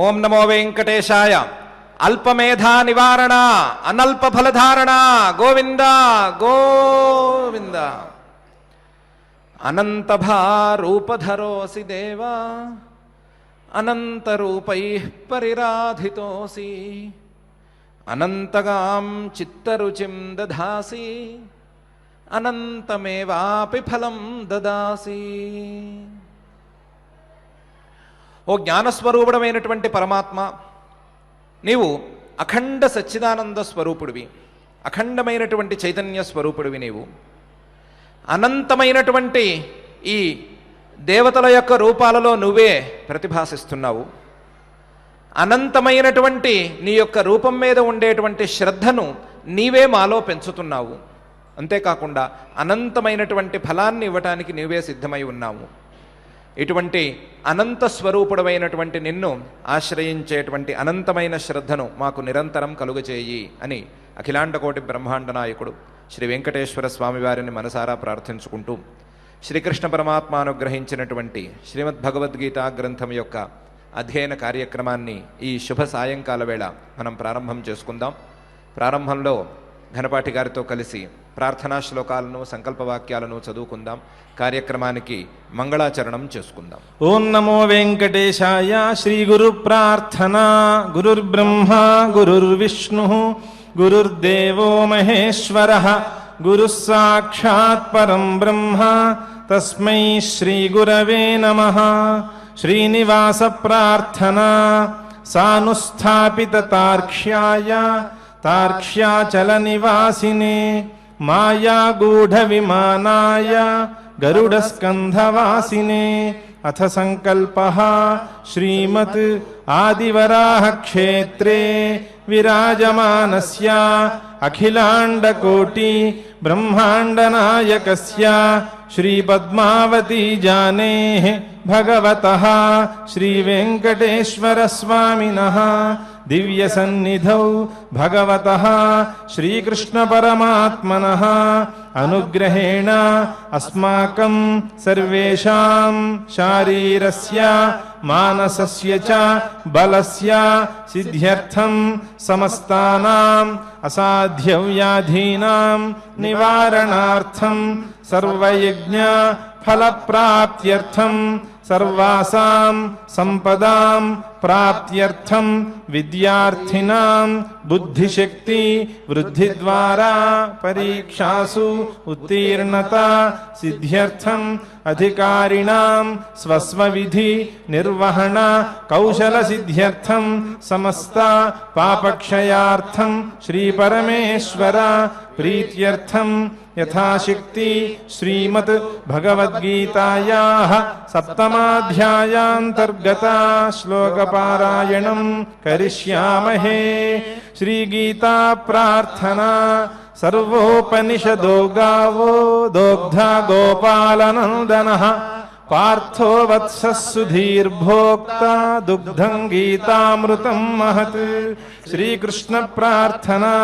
ఓం నమో వెంకటేశాయ. అల్పమేధా నివారణ అనల్ప ఫలధారణ గోవింద గోవింద. అనంతభారూపధరోసి దేవా అనంతరూపై పరిరాధితోసి అనంతగాం చిత్తరుచిం దధాసి అనంతమేవాపి ఫలం దదాసి. ఓ జ్ఞానస్వరూపుడమైనటువంటి పరమాత్మ, నీవు అఖండ సచ్చిదానంద స్వరూపుడివి, అఖండమైనటువంటి చైతన్య స్వరూపుడివి. నీవు అనంతమైనటువంటి ఈ దేవతల యొక్క రూపాలలో నువ్వే ప్రతిభాసిస్తున్నావు. అనంతమైనటువంటి నీ యొక్క రూపం మీద ఉండేటువంటి శ్రద్ధను నీవే మాలో పెంచుతున్నావు. అంతేకాకుండా అనంతమైనటువంటి ఫలాన్ని ఇవ్వటానికి నీవే సిద్ధమై ఉన్నావు. ఇటువంటి అనంత స్వరూపుడమైనటువంటి నిన్ను ఆశ్రయించేటువంటి అనంతమైన శ్రద్ధను మాకు నిరంతరం కలుగచేయి అని అఖిలాండకోటి బ్రహ్మాండ నాయకుడు శ్రీ వెంకటేశ్వర స్వామివారిని మనసారా ప్రార్థించుకుంటూ శ్రీకృష్ణ పరమాత్మ అనుగ్రహించినటువంటి శ్రీమద్భగవద్గీత గ్రంథం యొక్క అధ్యయన కార్యక్రమాన్ని ఈ శుభ సాయంకాల వేళ మనం ప్రారంభం చేసుకుందాం. ప్రారంభంలో ఘనపాటి గారితో కలిసి ప్రార్థనా శ్లోకాలను సంకల్పవాక్యాలను చదువుకుందాం. కార్యక్రమానికి మంగళాచరణం చేసుకుందాం. ఓం నమో వెంకటేశాయ. శ్రీ గురు ప్రార్థన. గురుర్బ్రహ్మ గురుర్విష్ణు గురుర్దేవో మహేశ్వర గురుః సాక్షాత్ పరం బ్రహ్మ తస్మై శ్రీ గురవే నమః. శ్రీనివాస ప్రార్థన. సానుస్థాపిత తార్క్ష్యాయ తార్క్ష్యాచల నివాసినే మాయాగూఢ విమానాయ గరుడస్కంధవాసినే. అథ సంకల్పః శ్రీమత్ ఆదివరాహ క్షేత్రే విరాజమానస్య అఖిలాండకోటి బ్రహ్మాండనాయకస్య శ్రీ పద్మావతీ జానేః భగవతః శ్రీ వెంకటేశ్వర స్వామినః దివ్య సన్నిధౌ భగవతః శ్రీకృష్ణ పరమాత్మనః అనుగ్రహేణ అస్మాకం సర్వేషాం శారీరస్య మానసస్య చ బలస్య సిద్ధ్యర్థం సమస్తానాం అసాధ్య వ్యాధీనాం నివారణార్థం సర్వయజ్ఞ ఫలప్రాప్త్యర్థం సర్వాసాం సంపదాం ప్రాప్త్యర్థం విద్యార్థినాం బుద్ధిశక్తి వృద్ధి ద్వారా పరీక్షాసు ఉత్తీర్ణత సిద్ధ్యర్థం అధికారిణాం స్వస్వవిధి నిర్వహణ కౌశల సిద్ధ్యర్థం సమస్త పాపక్షయార్థం శ్రీ పరమేశ్వర ప్రీత్యర్థం యథాశక్తి శ్రీమద్ భగవద్గీతాయాః సప్తమాధ్యాయాంతర్గత శ్లోకపారాయణం కరిష్యామహే. శ్రీగీతా ప్రార్థనా. సర్వోపనిషదో గావో దోగ్ధా గోపాలనందనః పార్థో వత్సః సుధీర్భోక్తా దుగ్ధం గీతామృతం మహత్. శ్రీకృష్ణ ప్రార్థనా.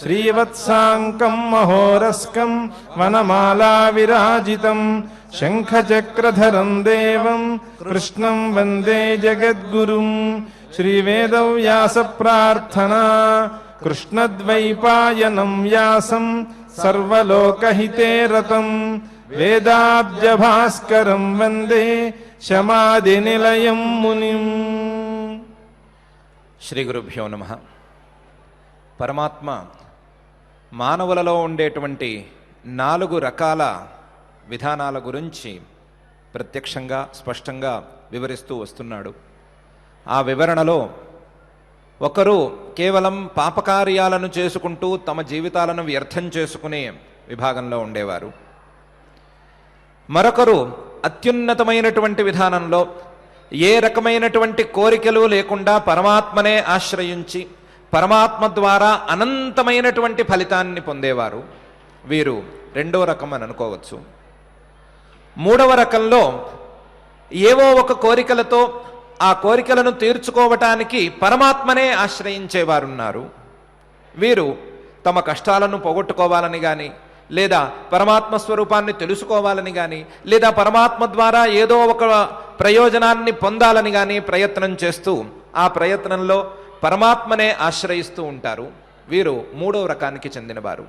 శ్రీవత్సాంకం మహోరస్కం వనమాలా విరాజితం శంఖచక్రధరం దేవం కృష్ణం వందే జగద్గురుం. శ్రీవేదవ్యాస ప్రార్థనా. కృష్ణద్వైపాయనం వ్యాసం సర్వలోకహితే రతం వేదాబ్జభాస్కరం వందే శమాదినిలయం మునిం. శ్రీ గురుభ్యో నమః. పరమాత్మ మానవులలో ఉండేటువంటి 4 రకాల విధానాల గురించి ప్రత్యక్షంగా స్పష్టంగా వివరిస్తూ వస్తున్నాడు. ఆ వివరణలో ఒకరు కేవలం పాపకార్యాలను చేసుకుంటూ తమ జీవితాలను వ్యర్థం చేసుకునే విభాగంలో ఉండేవారు. మరొకరు అత్యున్నతమైనటువంటి విధానంలో ఏ రకమైనటువంటి కోరికలు లేకుండా పరమాత్మనే ఆశ్రయించి పరమాత్మ ద్వారా అనంతమైనటువంటి ఫలితాన్ని పొందేవారు. వీరు 2వ రకం అని అనుకోవచ్చు. 3వ రకంలో ఏవో ఒక కోరికలతో ఆ కోరికలను తీర్చుకోవటానికి పరమాత్మనే ఆశ్రయించేవారున్నారు. వీరు తమ కష్టాలను పోగొట్టుకోవాలని కానీ, లేదా పరమాత్మ స్వరూపాన్ని తెలుసుకోవాలని కానీ, లేదా పరమాత్మ ద్వారా ఏదో ఒక ప్రయోజనాన్ని పొందాలని కానీ ప్రయత్నం చేస్తూ ఆ ప్రయత్నంలో పరమాత్మనే ఆశ్రయిస్తూ ఉంటారు. వీరు 3వ రకానికి చెందినవారు.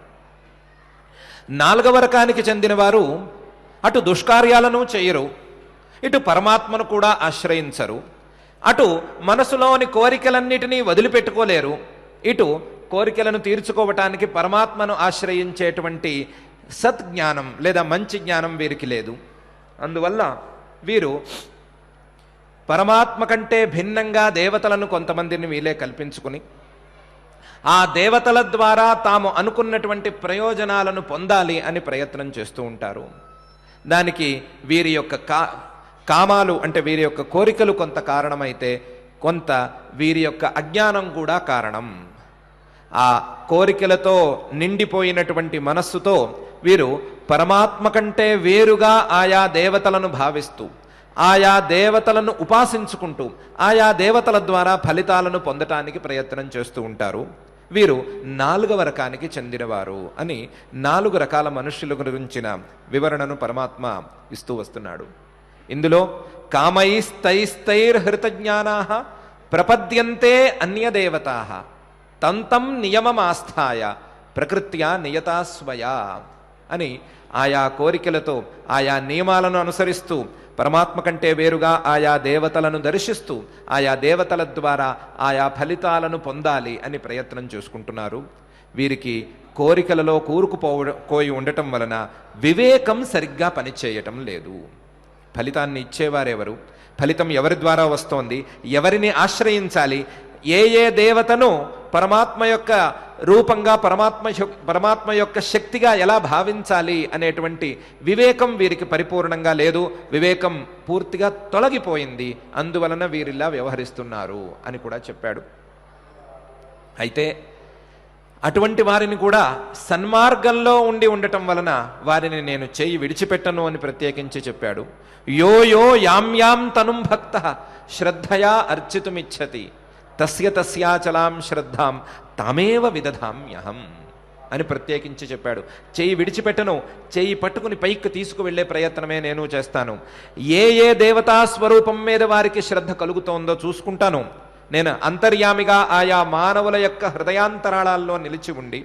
4వ రకానికి చెందినవారు అటు దుష్కార్యాలను చేయరు, ఇటు పరమాత్మను కూడా ఆశ్రయించరు, అటు మనసులోని కోరికలన్నిటినీ వదిలిపెట్టుకోలేరు, ఇటు కోరికలను తీర్చుకోవటానికి పరమాత్మను ఆశ్రయించేటువంటి సద్జ్ఞానం లేదా మంచి జ్ఞానం వీరికి లేదు. అందువల్ల వీరు పరమాత్మ కంటే భిన్నంగా దేవతలను కొంతమందిని వీలే కల్పించుకుని ఆ దేవతల ద్వారా తాము అనుకున్నటువంటి ప్రయోజనాలను పొందాలి అని ప్రయత్నం చేస్తూ ఉంటారు. దానికి వీరి యొక్క కామాలు అంటే వీరి యొక్క కోరికలు కొంత కారణమైతే కొంత వీరి యొక్క అజ్ఞానం కూడా కారణం. ఆ కోరికలతో నిండిపోయినటువంటి మనస్సుతో వీరు పరమాత్మ కంటే వేరుగా ఆయా దేవతలను భావిస్తూ ఆయా దేవతలను ఉపాసించుకుంటూ ఆయా దేవతల ద్వారా ఫలితాలను పొందటానికి ప్రయత్నం చేస్తూ ఉంటారు. వీరు 4వ రకానికి చెందినవారు అని 4 రకాల మనుష్యుల గురించిన వివరణను పరమాత్మ ఇస్తూ వస్తున్నాడు. ఇందులో కామైస్తైస్తైర్హృతజ్ఞానాః ప్రపద్యంతే అన్యదేవతాః తంతం నియమమాస్థాయ ప్రకృత్యా నియతా స్వయా అని ఆయా కోరికలతో ఆయా నియమాలను అనుసరిస్తూ పరమాత్మ కంటే వేరుగా ఆయా దేవతలను దర్శిస్తూ ఆయా దేవతల ద్వారా ఆయా ఫలితాలను పొందాలి అని ప్రయత్నం చేసుకుంటున్నారు. వీరికి కోరికలలో కూరుకుపోయి ఉండటం వలన వివేకం సరిగ్గా పనిచేయటం లేదు. ఫలితాన్ని ఇచ్చేవారెవరు, ఫలితం ఎవరి ద్వారా వస్తోంది, ఎవరిని ఆశ్రయించాలి, ఏ దేవతను పరమాత్మ యొక్క రూపంగా పరమాత్మ యొక్క శక్తిగా ఎలా భావించాలి అనేటువంటి వివేకం వీరికి పరిపూర్ణంగా లేదు. వివేకం పూర్తిగా తొలగిపోయింది. అందువలన వీరిలా వ్యవహరిస్తున్నారు అని కూడా చెప్పాడు. అయితే అటువంటి వారిని కూడా సన్మార్గంలో ఉండటం వలన వారిని నేను చేయి విడిచిపెట్టను అని ప్రత్యేకించి చెప్పాడు. యో యో యాం తనుం భక్తః శ్రద్ధయా అర్చితుమిచ్చతి తస్య తస్యాచలాం శ్రద్ధాం తామేవ విదధామ్యహం అని ప్రత్యేకించి చెప్పాడు. చేయి విడిచిపెట్టను, చేయి పట్టుకుని పైకి తీసుకువెళ్లే ప్రయత్నమే నేను చేస్తాను. ఏ దేవతా స్వరూపం మీద వారికి శ్రద్ధ కలుగుతోందో చూసుకుంటాను. నేను అంతర్యామిగా ఆయా మానవుల యొక్క హృదయాంతరాళాల్లో నిలిచి ఉండి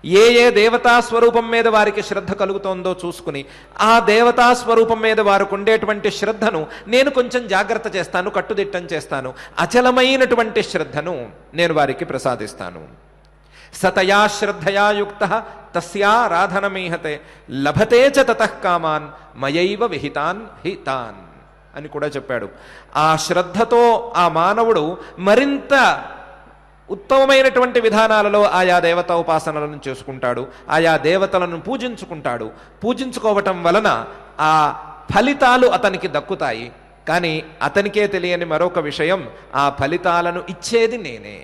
ఏ దేవతా స్వరూపం మీద వారికి శ్రద్ధ కలుగుతోందో చూసుకుని ఆ దేవతా స్వరూపం మీద వారికి ఉండేటువంటి శ్రద్ధను నేను కొంచెం జాగ్రత్త చేస్తాను, కట్టుదిట్టం చేస్తాను. అచలమైనటువంటి శ్రద్ధను నేను వారికి ప్రసాదిస్తాను. సతయా శ్రద్ధయా యుక్తః తస్యా రాధనమీహతే లభతే చ తతః కామాన్ మయైవ విహితాన్ హితాన్ అని కూడా చెప్పాడు. ఆ శ్రద్ధతో ఆ మానవుడు మరింత ఉత్తమమైనటువంటి విధానాలలో ఆయా దేవతా ఉపాసనలను చేసుకుంటాడు, ఆయా దేవతలను పూజించుకుంటాడు. పూజించుకోవటం వలన ఆ ఫలితాలు అతనికి దక్కుతాయి. కానీ అతనికే తెలియని మరొక విషయం, ఆ ఫలితాలను ఇచ్చేది నేనే.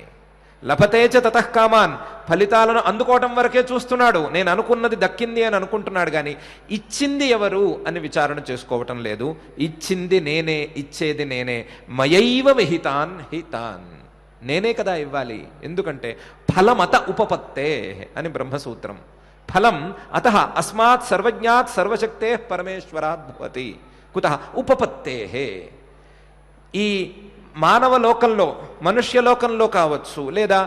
లభతేచ తతః కామాన్, ఫలితాలను అందుకోవటం వరకే చూస్తున్నాడు. నేను అనుకున్నది దక్కింది అని అనుకుంటున్నాడు, కానీ ఇచ్చింది ఎవరు అని విచారణ చేసుకోవటం లేదు. ఇచ్చింది నేనే, ఇచ్చేది నేనే. మయైవ విహితాన్ హితాన్, నేనే కదా ఇవ్వాలి. ఎందుకంటే ఫలమత ఉపపత్తే అని బ్రహ్మసూత్రం. ఫలం అత అస్మాత్ సర్వజ్ఞాత్ సర్వశక్తే పరమేశ్వరాత్ భవతి కుతః ఉపపత్తే. ఈ మానవ లోకంలో, మనుష్య లోకంలో కావచ్చు, లేదా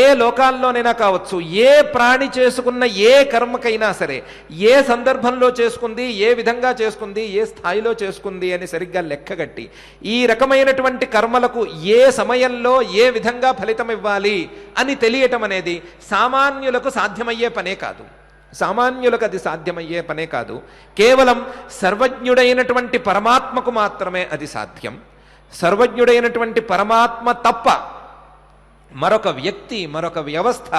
ఏ లోకాల్లోనైనా కావచ్చు, ఏ ప్రాణి చేసుకున్న ఏ కర్మకైనా సరే, ఏ సందర్భంలో చేసుకుంది, ఏ విధంగా చేసుకుంది, ఏ స్థాయిలో చేసుకుంది అని సరిగ్గా లెక్కగట్టి ఈ రకమైనటువంటి కర్మలకు ఏ సమయంలో ఏ విధంగా ఫలితం ఇవ్వాలి అని తెలియటం అనేది సామాన్యులకు సాధ్యమయ్యే పనే కాదు. సామాన్యులకు అది సాధ్యమయ్యే పనే కాదు. కేవలం సర్వజ్ఞుడైనటువంటి పరమాత్మకు మాత్రమే అది సాధ్యం. సర్వజ్ఞుడైనటువంటి పరమాత్మ తప్ప మరొక వ్యక్తి, మరొక వ్యవస్థ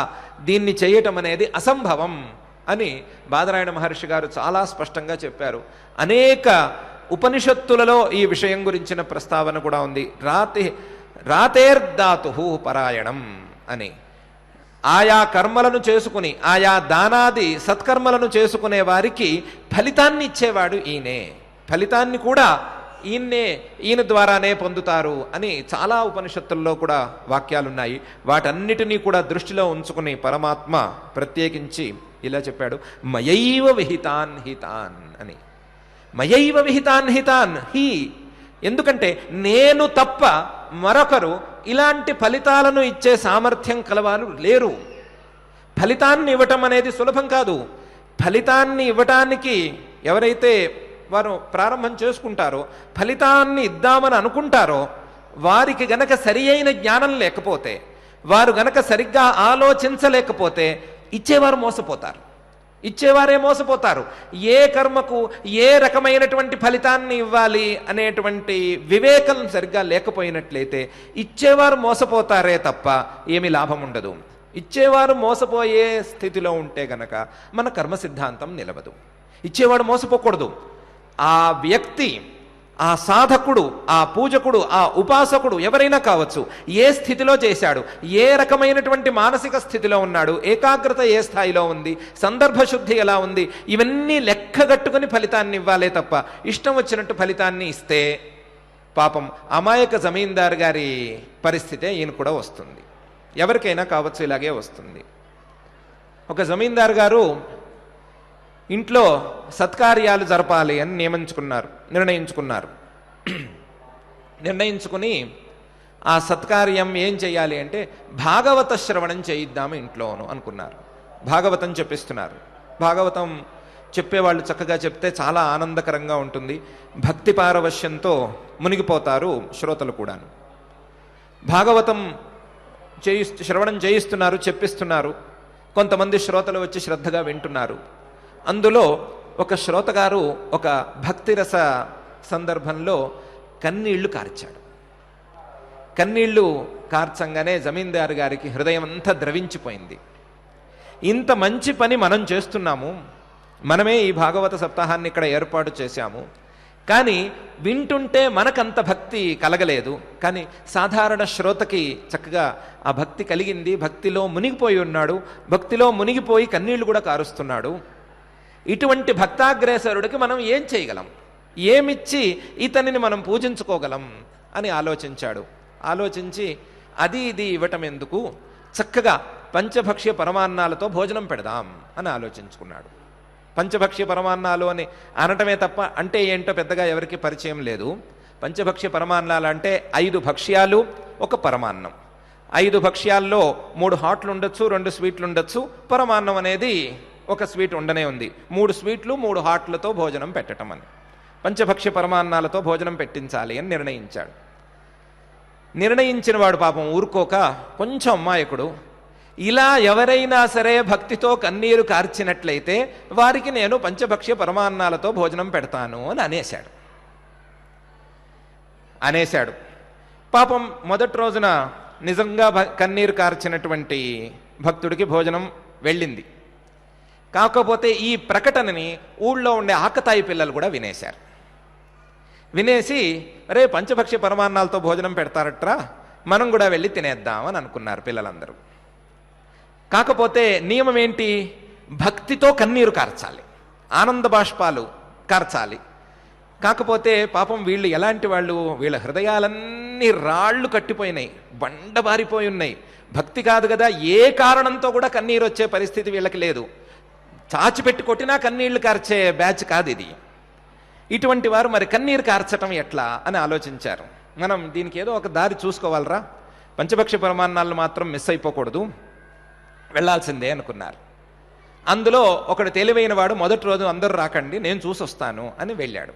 దీన్ని చేయటం అనేది అసంభవం అని బాదరాయణ మహర్షి గారు చాలా స్పష్టంగా చెప్పారు. అనేక ఉపనిషత్తులలో ఈ విషయం గురించిన ప్రస్తావన కూడా ఉంది. రాతేర్దాతు పరాయణం అని. ఆయా కర్మలను చేసుకుని, ఆయా దానాది సత్కర్మలను చేసుకునే వారికి ఫలితాన్ని ఇచ్చేవాడు ఈయనే. ఫలితాన్ని కూడా ఈయన ద్వారానే పొందుతారు అని చాలా ఉపనిషత్తుల్లో కూడా వాక్యాలున్నాయి. వాటన్నిటినీ కూడా దృష్టిలో ఉంచుకుని పరమాత్మ ప్రత్యేకించి ఇలా చెప్పాడు, మయైవ విహితాన్ హితాన్ అని. మయైవ విహితాన్ హితాన్, ఎందుకంటే నేను తప్ప మరొకరు ఇలాంటి ఫలితాలను ఇచ్చే సామర్థ్యం కలవారు లేరు. ఫలితాన్ని ఇవ్వటం అనేది సులభం కాదు. ఫలితాన్ని ఇవ్వటానికి ఎవరైతే వారు ప్రారంభం చేసుకుంటారో, ఫలితాన్ని ఇద్దామని అనుకుంటారో, వారికి గనక సరి అయిన జ్ఞానం లేకపోతే, వారు గనక సరిగ్గా ఆలోచించలేకపోతే ఇచ్చేవారు మోసపోతారు. ఇచ్చేవారే మోసపోతారు. ఏ కర్మకు ఏ రకమైనటువంటి ఫలితాన్ని ఇవ్వాలి అనేటువంటి వివేకం సరిగ్గా లేకపోయినట్లయితే ఇచ్చేవారు మోసపోతారే తప్ప ఏమీ లాభం ఉండదు. ఇచ్చేవారు మోసపోయే స్థితిలో ఉంటే గనక మన కర్మ సిద్ధాంతం నిలవదు. ఇచ్చేవాడు మోసపోకూడదు. ఆ వ్యక్తి, ఆ సాధకుడు, ఆ పూజకుడు, ఆ ఉపాసకుడు ఎవరైనా కావచ్చు, ఏ స్థితిలో చేశాడు, ఏ రకమైనటువంటి మానసిక స్థితిలో ఉన్నాడు, ఏకాగ్రత ఏ స్థాయిలో ఉంది, సందర్భశుద్ధి ఎలా ఉంది, ఇవన్నీ లెక్కగట్టుకుని ఫలితాన్ని ఇవ్వాలే తప్ప ఇష్టం వచ్చినట్టు ఫలితాన్ని ఇస్తే పాపం అమాయక జమీందారు గారి పరిస్థితే ఈయన కూడా వస్తుంది. ఎవరికైనా కావచ్చు, ఇలాగే వస్తుంది. ఒక జమీందారు గారు ఇంట్లో సత్కార్యాలు జరపాలి అని నిర్ణయించుకుని ఆ సత్కార్యం ఏం చేయాలి అంటే భాగవత శ్రవణం చేయిద్దాము ఇంట్లోను అనుకున్నారు. భాగవతం చెప్పిస్తున్నారు. భాగవతం చెప్పేవాళ్ళు చక్కగా చెప్తే చాలా ఆనందకరంగా ఉంటుంది. భక్తి పారవశ్యంతో మునిగిపోతారు శ్రోతలు కూడాను. భాగవతం శ్రవణం చేయిస్తున్నారు, చెప్పిస్తున్నారు. కొంతమంది శ్రోతలు వచ్చి శ్రద్ధగా వింటున్నారు. అందులో ఒక శ్రోతగారు ఒక భక్తిరస సందర్భంలో కన్నీళ్లు కార్చాడు. కన్నీళ్లు కార్చంగానే జమీందారు గారికి హృదయం అంతా ద్రవించిపోయింది. ఇంత మంచి పని మనం చేస్తున్నాము, మనమే ఈ భాగవత సప్తాహాన్ని ఇక్కడ ఏర్పాటు చేశాము, కానీ వింటుంటే మనకంత భక్తి కలగలేదు. కానీ సాధారణ శ్రోతకి చక్కగా ఆ భక్తి కలిగింది. భక్తిలో మునిగిపోయి ఉన్నాడు. భక్తిలో మునిగిపోయి కన్నీళ్లు కూడా కారుస్తున్నాడు. ఇటువంటి భక్తాగ్రేసరుడికి మనం ఏం చేయగలం, ఏమిచ్చి ఇతనిని మనం పూజించుకోగలం అని ఆలోచించాడు. ఆలోచించి అది ఇది ఇవ్వటం ఎందుకు, చక్కగా పంచభక్ష్య పరమాన్నాలతో భోజనం పెడదాం అని ఆలోచించుకున్నాడు. పంచభక్ష్య పరమాన్నాలు అని అనటమే తప్ప అంటే ఏంటో పెద్దగా ఎవరికి పరిచయం లేదు. పంచభక్ష్య పరమాన్నాలు అంటే 5 భక్ష్యాలు 1 పరమాన్నం. 5 భక్ష్యాల్లో 3 హాట్లు ఉండొచ్చు, 2 స్వీట్లు ఉండొచ్చు. పరమాన్నం అనేది 1 స్వీట్ ఉండనే ఉంది. 3 స్వీట్లు 3 హాట్లతో భోజనం పెట్టడం అని, పంచభక్ష్య పరమాన్నాలతో భోజనం పెట్టించాలి అని నిర్ణయించాడు. నిర్ణయించిన వాడు పాపం ఊరుకోక కొంచెం అమాయకుడు, ఇలా ఎవరైనా సరే భక్తితో కన్నీరు కార్చినట్లయితే వారికి నేను పంచభక్ష్య పరమాన్నాలతో భోజనం పెడతాను అని అనేశాడు. పాపం మొదటి రోజున నిజంగా కన్నీరు కార్చినటువంటి భక్తుడికి భోజనం వెళ్ళింది. కాకపోతే ఈ ప్రకటనని ఊళ్ళో ఉండే ఆకతాయి పిల్లలు కూడా వినేశారు. వినేసి అరే పంచభక్ష్య పరమాన్నాలతో భోజనం పెడతారట్రా, మనం కూడా వెళ్ళి తినేద్దామని అనుకున్నారు పిల్లలందరూ. కాకపోతే నియమం ఏంటి, భక్తితో కన్నీరు కార్చాలి, ఆనంద బాష్పాలు కార్చాలి. కాకపోతే పాపం వీళ్ళు ఎలాంటి వాళ్ళు, వీళ్ళ హృదయాలన్నీ రాళ్ళు కట్టిపోయినాయి, బండబారిపోయి ఉన్నాయి. భక్తి కాదు కదా, ఏ కారణంతో కూడా కన్నీరు వచ్చే పరిస్థితి వీళ్ళకి లేదు. చాచిపెట్టి కొట్టినా కన్నీళ్లు కార్చే బ్యాచ్ కాదు ఇది. ఇటువంటి వారు మరి కన్నీరు కార్చటం ఎట్లా అని ఆలోచించారు. మనం దీనికి ఏదో ఒక దారి చూసుకోవాలరా, పంచభక్ష్య పరమాన్నాలు మాత్రం మిస్ అయిపోకూడదు, వెళ్లాల్సిందే అనుకున్నారు. అందులో ఒకడు తెలివైన వాడు మొదటి రోజు అందరూ రాకండి నేను చూసొస్తాను అని వెళ్ళాడు.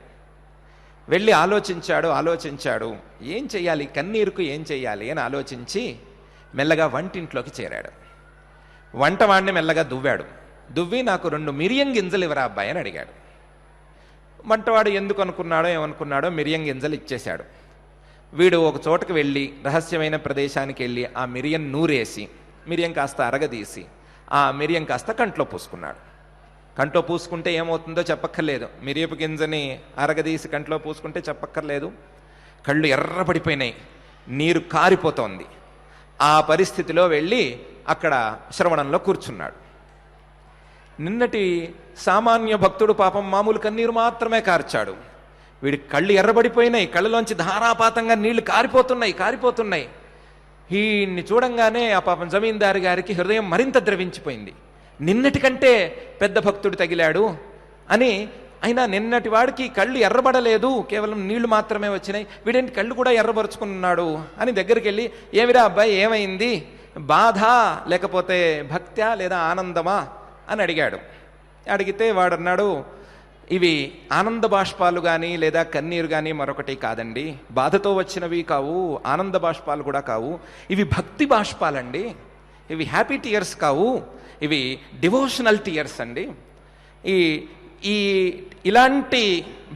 వెళ్ళి ఆలోచించాడు ఏం చెయ్యాలి, కన్నీరుకు ఏం చెయ్యాలి అని ఆలోచించి మెల్లగా వంటింట్లోకి చేరాడు. వంటవాడిని మెల్లగా దువ్వి నాకు 2 మిరియం గింజలు ఇవ్వరా అబ్బాయి అని అడిగాడు. వంటవాడు ఎందుకు అనుకున్నాడో ఏమనుకున్నాడో మిరియం గింజలు ఇచ్చేశాడు. వీడు ఒక చోటకు వెళ్ళి రహస్యమైన ప్రదేశానికి వెళ్ళి ఆ మిరియం నూరేసి, మిరియం కాస్త అరగదీసి ఆ మిరియం కాస్త కంట్లో పూసుకున్నాడు. కంట్లో పూసుకుంటే ఏమవుతుందో చెప్పక్కర్లేదు, మిరియపు గింజని అరగదీసి కంట్లో పూసుకుంటే చెప్పక్కర్లేదు. కళ్ళు ఎర్రపడిపోయినాయి, నీరు కారిపోతోంది. ఆ పరిస్థితిలో వెళ్ళి అక్కడ శ్రవణంలో కూర్చున్నాడు. నిన్నటి సామాన్య భక్తుడు పాపం మామూలు కన్నీరు మాత్రమే కార్చాడు. వీడి కళ్ళు ఎర్రబడిపోయినాయి, కళ్ళలోంచి ధారాపాతంగా నీళ్లు కారిపోతున్నాయి. ఈయన్ని చూడంగానే ఆ పాపం జమీందారు గారికి హృదయం మరింత ద్రవించిపోయింది. నిన్నటి కంటే పెద్ద భక్తుడు తగిలాడు అని అయినా నిన్నటి వాడికి కళ్ళు ఎర్రబడలేదు, కేవలం నీళ్లు మాత్రమే వచ్చినాయి, వీడేంటి కళ్ళు కూడా ఎర్రబరుచుకున్నాడు అని దగ్గరికి వెళ్ళి, ఏమిరా అబ్బాయి ఏమైంది, బాధ లేకపోతే భక్త్యా లేదా ఆనందమా అని అడిగాడు. అడిగితే వాడన్నాడు, ఇవి ఆనంద బాష్పాలు కానీ లేదా కన్నీరు కానీ మరొకటి కాదండి, బాధతో వచ్చినవి కావు, ఆనంద బాష్పాలు కూడా కావు, ఇవి భక్తి బాష్పాలండి, ఇవి హ్యాపీ టీయర్స్ కావు, ఇవి డివోషనల్ టీయర్స్ అండి. ఈ ఇలాంటి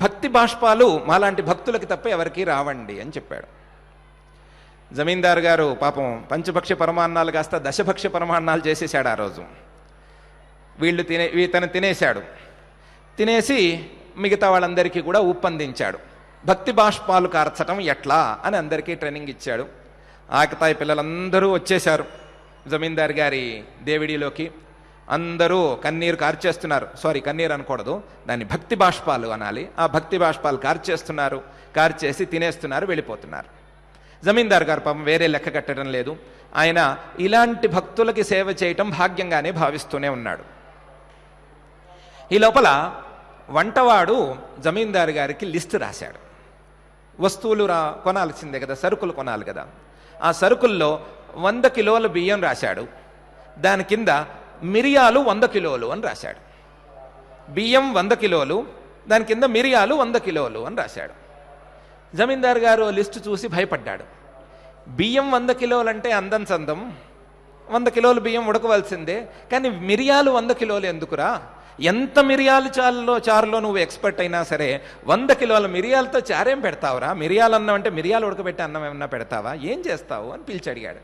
భక్తి బాష్పాలు మాలాంటి భక్తులకి తప్ప ఎవరికి రావండి అని చెప్పాడు. జమీందారు గారు పాపం పంచభక్ష్య పరమాన్నాలు కాస్త దశభక్ష్య పరమాన్నాలు చేసేసాడు ఆ రోజు. తను తినేశాడు. తినేసి మిగతా వాళ్ళందరికీ కూడా ఉప్పందించాడు. భక్తి బాష్పాలు కార్చటం ఎట్లా అని అందరికీ ట్రైనింగ్ ఇచ్చాడు. ఆకతాయి పిల్లలందరూ వచ్చేశారు జమీందారు గారి దేవిడిలోకి. అందరూ కన్నీరు కార్చేస్తున్నారు. సారీ, కన్నీరు అనకూడదు, దాన్ని భక్తి బాష్పాలు అనాలి. ఆ భక్తి బాష్పాలు కార్చేస్తున్నారు, కార్చేసి తినేస్తున్నారు, వెళ్ళిపోతున్నారు. జమీందారు గారు పాపం వేరే లెక్క కట్టడం లేదు. ఆయన ఇలాంటి భక్తులకి సేవ చేయటం భాగ్యంగానే భావిస్తూనే ఉన్నాడు. ఈ లోపల వంటవాడు జమీందారు గారికి లిస్టు రాశాడు. వస్తువులు కొనాల్సిందే కదా, సరుకులు కొనాలి కదా. ఆ సరుకుల్లో 100 కిలోల బియ్యం రాశాడు. దాని కింద మిరియాలు 100 కిలోలు అని రాశాడు. బియ్యం 100 కిలోలు, దాని కింద మిరియాలు 100 కిలోలు అని రాశాడు. జమీందారు గారు లిస్టు చూసి భయపడ్డాడు. బియ్యం 100 కిలోలు అంటే అందం చందం, 100 కిలోలు బియ్యం ఉడకవలసిందే, కానీ మిరియాలు 100 కిలోలు ఎందుకురా, ఎంత మిరియాలు చారులో నువ్వు ఎక్స్పర్ట్ అయినా సరే 100 కిలోల మిరియాలతో చారేం పెడతావురా, మిరియాలు అన్నం అంటే మిరియాలు ఉడకబెట్టి అన్నం ఏమన్నా పెడతావా, ఏం చేస్తావు అని పిలిచి అడిగాడు.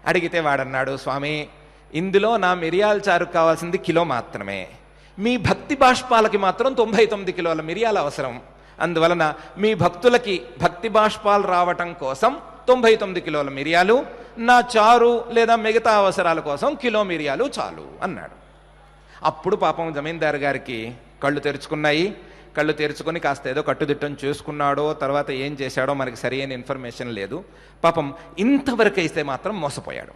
అడిగితే వాడన్నాడు, స్వామి ఇందులో నా మిరియాల చారు కావాల్సింది కిలో మాత్రమే, మీ భక్తి బాష్పాలకి మాత్రం 99 కిలోల మిరియాలు అవసరం, అందువలన మీ భక్తులకి భక్తి బాష్పాలు రావటం కోసం 99 కిలోల మిరియాలు, నా చారు లేదా మిగతా అవసరాల కోసం కిలో మిరియాలు చాలు అన్నాడు. అప్పుడు పాపం జమీందారు గారికి కళ్ళు తెరుచుకున్నాయి. కళ్ళు తెరుచుకొని కాస్త ఏదో కట్టుదిట్టం చేసుకున్నాడో తర్వాత ఏం చేశాడో మనకి సరైన ఇన్ఫర్మేషన్ లేదు. పాపం ఇంతవరకు అయితే మాత్రం మోసపోయాడు.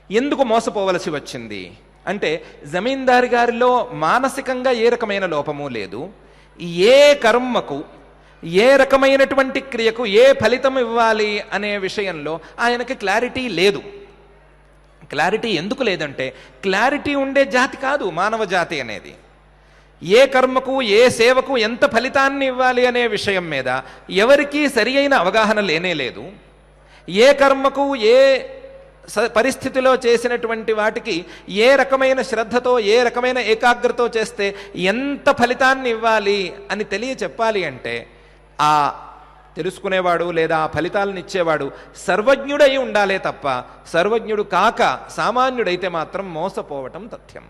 ఎందుకు మోసపోవలసి వచ్చింది అంటే, జమీందారు గారిలో మానసికంగా ఏ రకమైన లోపము లేదు. ఏ కర్మకు ఏ రకమైనటువంటి క్రియకు ఏ ఫలితం ఇవ్వాలి అనే విషయంలో ఆయనకి క్లారిటీ లేదు. క్లారిటీ ఎందుకు లేదంటే, క్లారిటీ ఉండే జాతి కాదు మానవ జాతి అనేది. ఏ కర్మకు ఏ సేవకు ఎంత ఫలితాన్ని ఇవ్వాలి అనే విషయం మీద ఎవరికీ సరి అయిన అవగాహన లేనే లేదు. ఏ కర్మకు ఏ పరిస్థితిలో చేసినటువంటి వాటికి ఏ రకమైన శ్రద్ధతో ఏ రకమైన ఏకాగ్రతో చేస్తే ఎంత ఫలితాన్ని ఇవ్వాలి అని చెప్పాలి అంటే, ఆ తెలుసుకునేవాడు లేదా ఆ ఫలితాలను ఇచ్చేవాడు సర్వజ్ఞుడై ఉండాలే తప్ప సర్వజ్ఞుడు కాక సామాన్యుడైతే మాత్రం మోసపోవటం తథ్యం.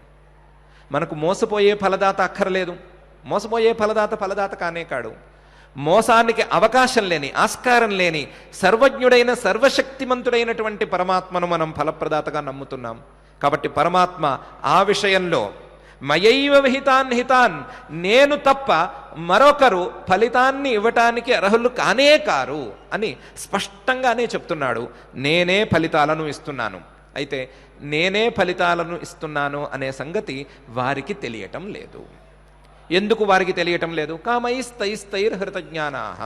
మనకు మోసపోయే ఫలదాత అక్కర్లేదు. మోసపోయే ఫలదాత కానే కాడు. మోసానికి అవకాశం లేని, ఆస్కారం లేని సర్వజ్ఞుడైన సర్వశక్తిమంతుడైనటువంటి పరమాత్మను మనం ఫలప్రదాతగా నమ్ముతున్నాం. కాబట్టి పరమాత్మ ఆ విషయంలో మయైవ విహితాన్ హితాన్, నేను తప్ప మరొకరు ఫలితాన్ని ఇవ్వటానికి అర్హులు కానే కారు అని స్పష్టంగానే చెప్తున్నాడు. నేనే ఫలితాలను ఇస్తున్నాను. అయితే నేనే ఫలితాలను ఇస్తున్నాను అనే సంగతి వారికి తెలియటం లేదు. ఎందుకు వారికి తెలియటం లేదు? కామైస్తైస్తైర్హృతజ్ఞానాః,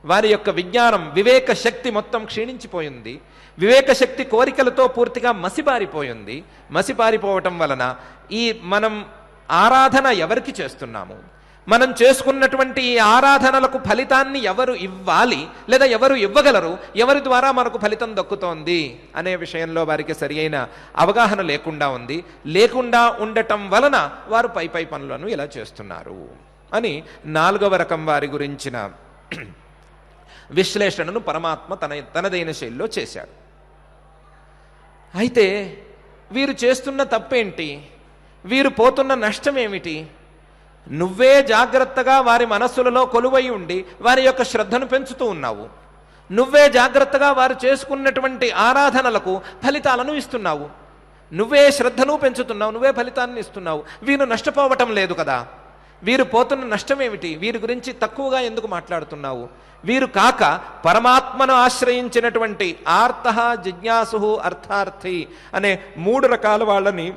వారి యొక్క విజ్ఞానం వివేక శక్తి మొత్తం క్షీణించిపోయింది. వివేక శక్తి కోరికలతో పూర్తిగా మసిపారిపోయింది. మసిపారిపోవటం వలన ఈ మనం ఆరాధన ఎవరికి చేస్తున్నాము, మనం చేసుకున్నటువంటి ఈ ఆరాధనలకు ఫలితాన్ని ఎవరు ఇవ్వాలి లేదా ఎవరు ఇవ్వగలరు, ఎవరి ద్వారా మనకు ఫలితం దక్కుతోంది అనే విషయంలో వారికి సరి అయిన అవగాహన లేకుండా ఉంది. లేకుండా ఉండటం వలన వారు పై పనులను ఇలా చేస్తున్నారు అని 4వ రకం వారి గురించిన విశ్లేషణను పరమాత్మ తనదైన శైలిలో చేశాడు. అయితే వీరు చేస్తున్న తప్పేంటి, వీరు పోతున్న నష్టం ఏమిటి? నువ్వే జాగ్రత్తగా వారి మనస్సులలో కొలువై ఉండి వారి యొక్క శ్రద్ధను పెంచుతూ ఉన్నావు. నువ్వే జాగ్రత్తగా వారు చేసుకున్నటువంటి ఆరాధనలకు ఫలితాలను ఇస్తున్నావు. నువ్వే శ్రద్ధను పెంచుతున్నావు, నువ్వే ఫలితాన్ని ఇస్తున్నావు. వీరు నష్టపోవటం లేదు కదా. వీరు పోతున్న నష్టం ఏమిటి? వీరి గురించి తక్కువగా ఎందుకు మాట్లాడుతున్నావు? వీరు కాక పరమాత్మను ఆశ్రయించినటువంటి ఆర్తః, జిజ్ఞాసు, అర్థార్థి అనే 3 రకాల వాళ్ళని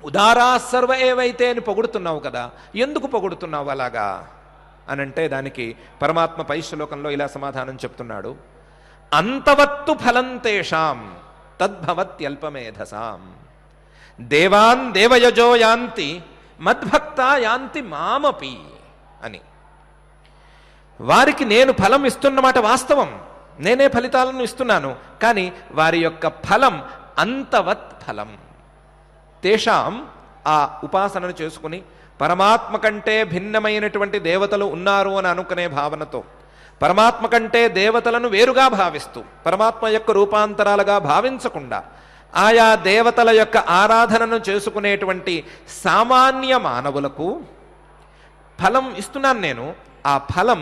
ఉదారా సర్వ ఏవైతే అని పొగుడుతున్నావు కదా, ఎందుకు పొగుడుతున్నావు అలాగా అనంటే దానికి పరమాత్మ పై శ్లోకంలో ఇలా సమాధానం చెప్తున్నాడు. అంతవత్తు ఫలం తేషాం తద్భవత్యల్పమేధసాం దేవాన్ దేవయజో యాంతి మద్భక్త యాంతి మామపి అని. వారికి నేను ఫలం ఇస్తున్నమాట వాస్తవం, నేనే ఫలితాలను ఇస్తున్నాను, కానీ వారి యొక్క ఫలం అంతవత్ ఫలం. తేషాం ఆ ఉపాసనను చేసుకుని పరమాత్మ కంటే భిన్నమైనటువంటి దేవతలు ఉన్నారు అని అనుకునే భావనతో, పరమాత్మ కంటే దేవతలను వేరుగా భావిస్తూ, పరమాత్మ యొక్క రూపాంతరాలుగా భావించకుండా ఆయా దేవతల యొక్క ఆరాధనను చేసుకునేటువంటి సామాన్య మానవులకు ఫలం ఇస్తున్నాను నేను. ఆ ఫలం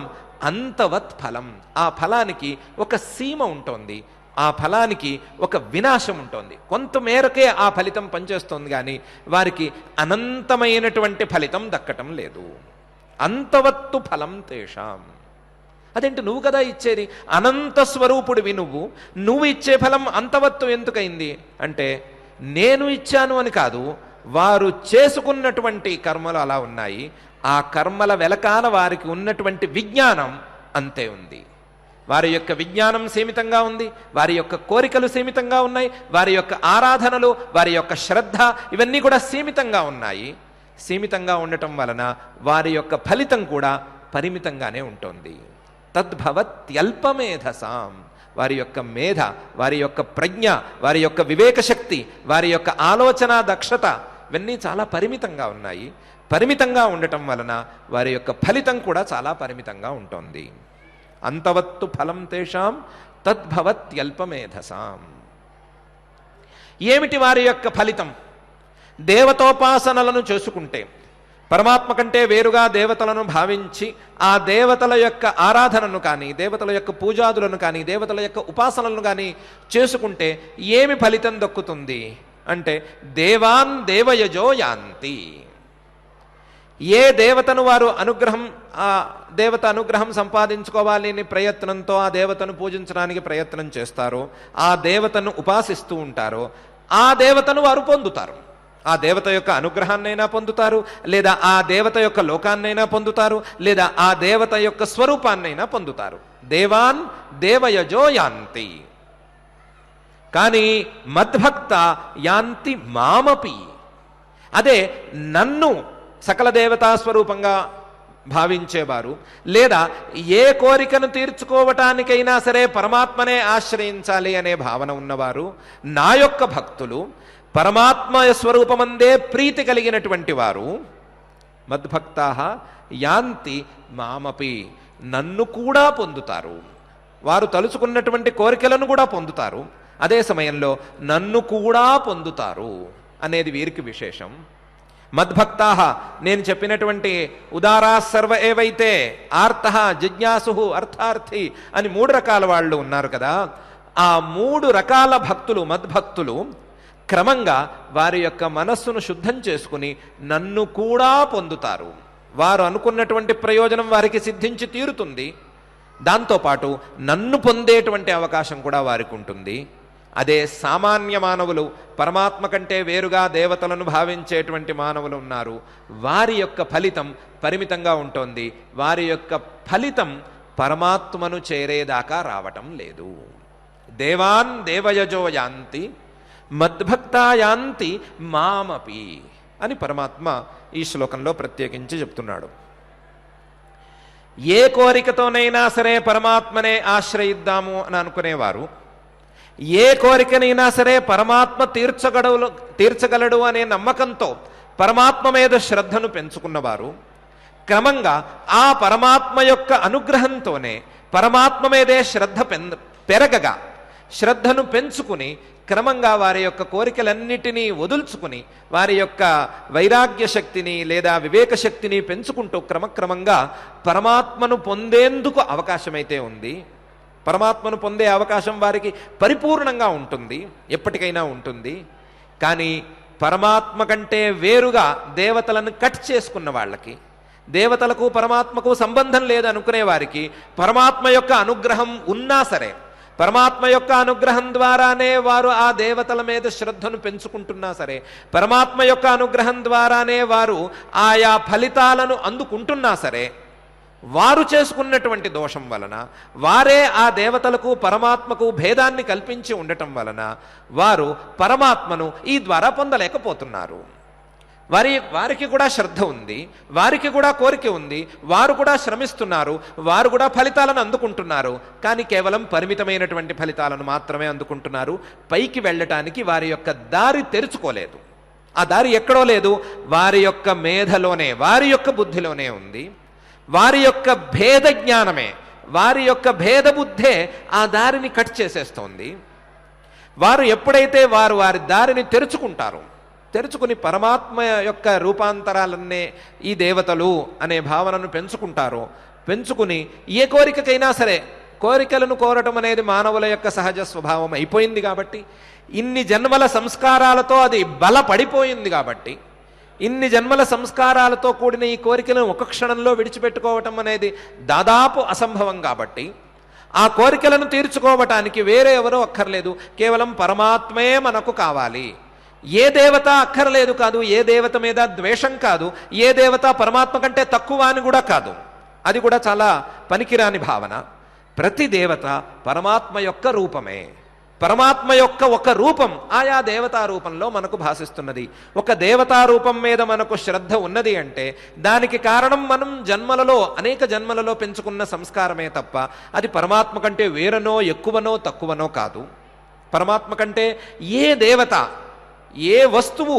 అంతవత్ ఫలం. ఆ ఫలానికి ఒక సీమ ఉంటుంది, ఆ ఫలానికి ఒక వినాశం ఉంటుంది. కొంతమేరకే ఆ ఫలితం పనిచేస్తుంది, కానీ వారికి అనంతమైనటువంటి ఫలితం దక్కటం లేదు. అంతవత్తు ఫలం తేషాం. అదేంటి, నువ్వు కదా ఇచ్చేది, అనంత స్వరూపుడివి నువ్వు ఇచ్చే ఫలం అంతవత్తు ఎందుకైంది అంటే, నేను ఇచ్చాను అని కాదు, వారు చేసుకున్నటువంటి కర్మలు అలా ఉన్నాయి. ఆ కర్మల వెలకాల వారికి ఉన్నటువంటి విజ్ఞానం అంతే ఉంది. వారి యొక్క విజ్ఞానం సీమితంగా ఉంది, వారి యొక్క కోరికలు సీమితంగా ఉన్నాయి, వారి యొక్క ఆరాధనలు, వారి యొక్క శ్రద్ధ ఇవన్నీ కూడా సీమితంగా ఉన్నాయి. సీమితంగా ఉండటం వలన వారి యొక్క ఫలితం కూడా పరిమితంగానే ఉంటుంది. తద్భవత్యల్పమేధసాం. వారి యొక్క మేధ, వారి యొక్క ప్రజ్ఞ, వారి యొక్క వివేక శక్తి, వారి యొక్క ఆలోచన దక్షత ఇవన్నీ చాలా పరిమితంగా ఉన్నాయి. పరిమితంగా ఉండటం వలన వారి యొక్క ఫలితం కూడా చాలా పరిమితంగా ఉంటుంది. అంతవత్తు ఫలం తేషాం తద్భవత్యల్పమేధసాం. ఏమిటి వారి యొక్క ఫలితం? దేవతోపాసనలను చేసుకుంటే, పరమాత్మ కంటే వేరుగా దేవతలను భావించి ఆ దేవతల యొక్క ఆరాధనను కానీ, దేవతల యొక్క పూజాదులను కానీ, దేవతల యొక్క ఉపాసనలను కానీ చేసుకుంటే ఏమి ఫలితం దక్కుతుంది అంటే, దేవాన్ దేవయజో యాంతి. ఏ దేవతను వారు ఆ దేవత అనుగ్రహం సంపాదించుకోవాలి అని ప్రయత్నంతో ఆ దేవతను పూజించడానికి ప్రయత్నం చేస్తారో, ఆ దేవతను ఉపాసిస్తూ ఉంటారో, ఆ దేవతను వారు పొందుతారు. ఆ దేవత యొక్క అనుగ్రహాన్నైనా పొందుతారు, లేదా ఆ దేవత యొక్క లోకాన్నైనా పొందుతారు, లేదా ఆ దేవత యొక్క స్వరూపాన్నైనా పొందుతారు. దేవాన్ దేవయజో యాంతి. కానీ మద్భక్త యాంతి మామపి. అదే నన్ను సకల దేవతా స్వరూపంగా భావించేవారు, లేదా ఏ కోరికను తీర్చుకోవటానికైనా సరే పరమాత్మనే ఆశ్రయించాలి అనే భావన ఉన్నవారు, నా యొక్క భక్తులు, పరమాత్మ స్వరూపమందే ప్రీతి కలిగినటువంటి వారు, మద్భక్తాః యాంతి మామపి, నన్ను కూడా పొందుతారు. వారు తలుచుకున్నటువంటి కోరికలను కూడా పొందుతారు, అదే సమయంలో నన్ను కూడా పొందుతారు అనేది వీరికి విశేషం. మద్భక్తాః, నేను చెప్పినటువంటి ఉదారా సర్వ ఏవైతే ఆర్తః జిజ్ఞాసు అర్థార్థి అని 3 రకాల వాళ్ళు ఉన్నారు కదా, ఆ 3 రకాల భక్తులు, మద్భక్తులు క్రమంగా వారి యొక్క మనస్సును శుద్ధం చేసుకుని నన్ను కూడా పొందుతారు. వారు అనుకున్నటువంటి ప్రయోజనం వారికి సిద్ధించి తీరుతుంది, దాంతోపాటు నన్ను పొందేటువంటి అవకాశం కూడా వారికి ఉంటుంది. అదే సామాన్య మానవులు, పరమాత్మ కంటే వేరుగా దేవతలను భావించేటువంటి మానవులు ఉన్నారు, వారి యొక్క ఫలితం పరిమితంగా ఉంటుంది. వారి యొక్క ఫలితం పరమాత్మను చేరేదాకా రావటం లేదు. దేవాన్ దేవయజో యాంతి మద్భక్తా యాంతి మామపి అని పరమాత్మ ఈ శ్లోకంలో ప్రత్యేకించి చెప్తున్నాడు. ఏ కోరికతోనైనా సరే పరమాత్మనే ఆశ్రయిద్దాము అని అనుకునేవారు, ఏ కోరికనైనా సరే పరమాత్మ తీర్చగలడు అనే నమ్మకంతో పరమాత్మ మీద శ్రద్ధను పెంచుకున్నవారు, క్రమంగా ఆ పరమాత్మ యొక్క అనుగ్రహంతోనే పరమాత్మ మీదే శ్రద్ధ పెరగగా, శ్రద్ధను పెంచుకుని క్రమంగా వారి యొక్క కోరికలన్నిటినీ వదుల్చుకుని వారి యొక్క వైరాగ్య శక్తిని లేదా వివేక శక్తిని పెంచుకుంటూ క్రమక్రమంగా పరమాత్మను పొందేందుకు అవకాశమైతే ఉంది. పరమాత్మను పొందే అవకాశం వారికి పరిపూర్ణంగా ఉంటుంది, ఎప్పటికైనా ఉంటుంది. కానీ పరమాత్మ కంటే వేరుగా దేవతలను కట్ చేసుకున్న వాళ్ళకి, దేవతలకు పరమాత్మకు సంబంధం లేదనుకునే వారికి పరమాత్మ యొక్క అనుగ్రహం ఉన్నా సరే, పరమాత్మ యొక్క అనుగ్రహం ద్వారానే వారు ఆ దేవతల మీద శ్రద్ధను పెంచుకుంటున్నా సరే, పరమాత్మ యొక్క అనుగ్రహం ద్వారానే వారు ఆయా ఫలితాలను అందుకుంటున్నా సరే, వారు చేసుకున్నటువంటి దోషం వలన, వారే ఆ దేవతలకు పరమాత్మకు భేదాన్ని కల్పించి ఉండటం వలన వారు పరమాత్మను ఈ ద్వారా పొందలేకపోతున్నారు. వారికి కూడా శ్రద్ధ ఉంది, వారికి కూడా కోరిక ఉంది, వారు కూడా శ్రమిస్తున్నారు, వారు కూడా ఫలితాలను అందుకుంటున్నారు. కానీ కేవలం పరిమితమైనటువంటి ఫలితాలను మాత్రమే అందుకుంటున్నారు. పైకి వెళ్ళటానికి వారి యొక్క దారి తెరుచుకోలేదు. ఆ దారి ఎక్కడో లేదు, వారి యొక్క మేధలోనే, వారి యొక్క బుద్ధిలోనే ఉంది. వారి యొక్క భేద జ్ఞానమే, వారి యొక్క భేద బుద్ధే ఆ దారిని కట్ చేసేస్తోంది. వారు ఎప్పుడైతే వారి దారిని తెరుచుకుని పరమాత్మ యొక్క రూపాంతరాలన్నే ఈ దేవతలు అనే భావనను పెంచుకుని ఏ కోరికకైనా సరే, కోరికలను కోరటం అనేది మానవుల యొక్క సహజ స్వభావం అయిపోయింది కాబట్టి, ఇన్ని జన్మల సంస్కారాలతో అది బలపడిపోయింది కాబట్టి, ఇన్ని జన్మల సంస్కారాలతో కూడిన ఈ కోరికలను ఒక క్షణంలో విడిచిపెట్టుకోవటం అనేది దాదాపు అసంభవం కాబట్టి, ఆ కోరికలను తీర్చుకోవటానికి వేరే ఎవరో అక్కర్లేదు, కేవలం పరమాత్మే మనకు కావాలి. ఏ దేవత అక్కర్లేదు కాదు, ఏ దేవత మీద ద్వేషం కాదు, ఏ దేవత పరమాత్మ కంటే తక్కువ అని కూడా కాదు. అది కూడా చాలా పనికిరాని భావన. ప్రతి దేవత పరమాత్మ యొక్క రూపమే. పరమాత్మ యొక్క ఒక రూపం ఆయా దేవతా రూపంలో మనకు భాసిస్తున్నది. ఒక దేవతా రూపం మీద మనకు శ్రద్ధ ఉన్నది అంటే దానికి కారణం మనం అనేక జన్మలలో పెంచుకున్న సంస్కారమే తప్ప అది పరమాత్మ కంటే వేరనో ఎక్కువనో తక్కువనో కాదు. పరమాత్మ కంటే ఏ దేవత, ఏ వస్తువు,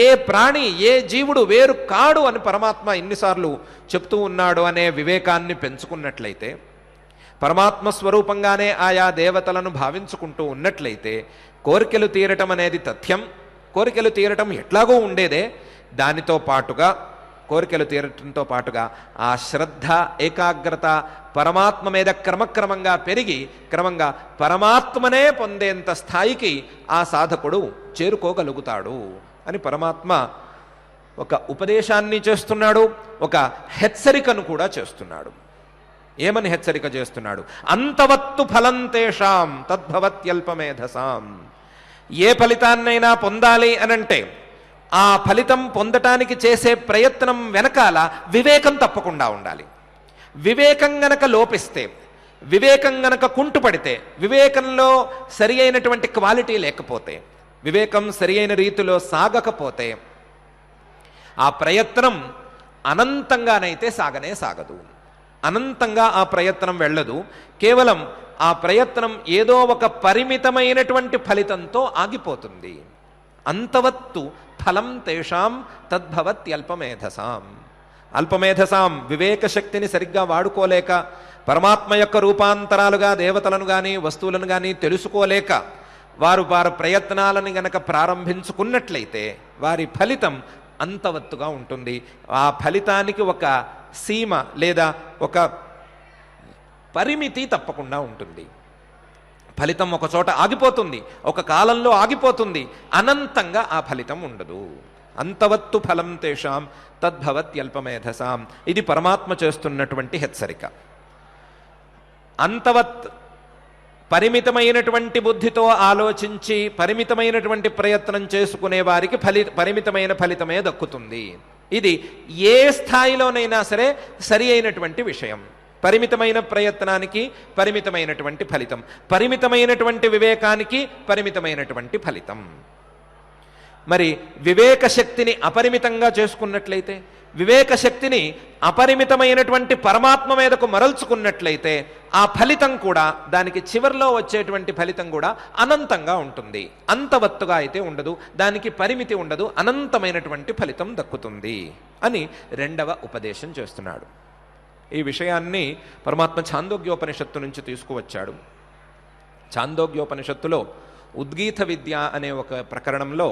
ఏ ప్రాణి, ఏ జీవుడు వేరు కాడు అని పరమాత్మ ఎన్నిసార్లు చెప్తూ ఉన్నాడు అనే వివేకాన్ని పెంచుకున్నట్లయితే, పరమాత్మ స్వరూపంగానే ఆయా దేవతలను భావించుకుంటూ ఉన్నట్లయితే కోరికలు తీరటం అనేది తథ్యం. కోరికలు తీరటం ఎట్లాగో ఉండేదే. దానితో పాటుగా, కోరికలు తీరటంతో పాటుగా ఆ శ్రద్ధ, ఏకాగ్రత పరమాత్మ మీద క్రమక్రమంగా పెరిగి క్రమంగా పరమాత్మనే పొందేంత స్థాయికి ఆ సాధకుడు చేరుకోగలుగుతాడు అని పరమాత్మ ఒక ఉపదేశాన్ని చేస్తున్నాడు, ఒక హెచ్చరికను కూడా చేస్తున్నాడు. ఏమని హెచ్చరిక చేస్తున్నాడు? అంతవత్తు ఫలం తేషాం తద్భవత్యల్పమేధసాం. ఏ ఫలితాన్నైనా పొందాలి అనంటే ఆ ఫలితం పొందటానికి చేసే ప్రయత్నం వెనకాల వివేకం తప్పకుండా ఉండాలి. వివేకం గనక లోపిస్తే, వివేకం గనక కుంటుపడితే, వివేకంలో సరి అయినటువంటి క్వాలిటీ లేకపోతే, వివేకం సరి అయిన రీతిలో సాగకపోతే ఆ ప్రయత్నం అనంతంగానైతే సాగదు. అనంతంగా ఆ ప్రయత్నం వెళ్ళదు. కేవలం ఆ ప్రయత్నం ఏదో ఒక పరిమితమైనటువంటి ఫలితంతో ఆగిపోతుంది. అంతవత్తు ఫలం తేషాం తద్భవత్యల్పమేధసాం. అల్పమేధసాం వివేక శక్తిని సరిగ్గా వాడుకోలేక, పరమాత్మ యొక్క రూపాంతరాలుగా దేవతలను కానీ వస్తువులను కానీ తెలుసుకోలేక వారి ప్రయత్నాలను గనక ప్రారంభించుకున్నట్లయితే వారి ఫలితం అంతవత్తుగా ఉంటుంది. ఆ ఫలితానికి ఒక సీమ లేదా ఒక పరిమితి తప్పకుండా ఉంటుంది. ఫలితం ఒక చోట ఆగిపోతుంది, ఒక కాలంలో ఆగిపోతుంది, అనంతంగా ఆ ఫలితం ఉండదు. అంతవత్తు ఫలం తేషాం తద్భవత్యల్పమేధసాం. ఇది పరమాత్మ చేస్తున్నటువంటి హెచ్చరిక. అంతవత్ పరిమితమైనటువంటి బుద్ధితో ఆలోచించి పరిమితమైనటువంటి ప్రయత్నం చేసుకునే వారికి పరిమితమైన ఫలితమే దక్కుతుంది. ఇది ఏ స్థాయిలోనైనా సరే సరి అయినటువంటి విషయం. పరిమితమైన ప్రయత్నానికి పరిమితమైనటువంటి ఫలితం, పరిమితమైనటువంటి వివేకానికి పరిమితమైనటువంటి ఫలితం. మరి వివేక శక్తిని అపరిమితంగా చేసుకున్నట్లయితే, వివేక శక్తిని అపరిమితమైనటువంటి పరమాత్మ మీదకు మరల్చుకున్నట్లయితే ఆ ఫలితం కూడా, దానికి చివరిలో వచ్చేటువంటి ఫలితం కూడా అనంతంగా ఉంటుంది. అంతవత్తుగా అయితే ఉండదు, దానికి పరిమితి ఉండదు, అనంతమైనటువంటి ఫలితం దక్కుతుంది అని రెండవ ఉపదేశం చేస్తున్నాడు. ఈ విషయాన్ని పరమాత్మ ఛాందోగ్యోపనిషత్తు నుంచి తీసుకువచ్చాడు. ఛాందోగ్యోపనిషత్తులో ఉద్గీత విద్య అనే ఒక ప్రకరణంలో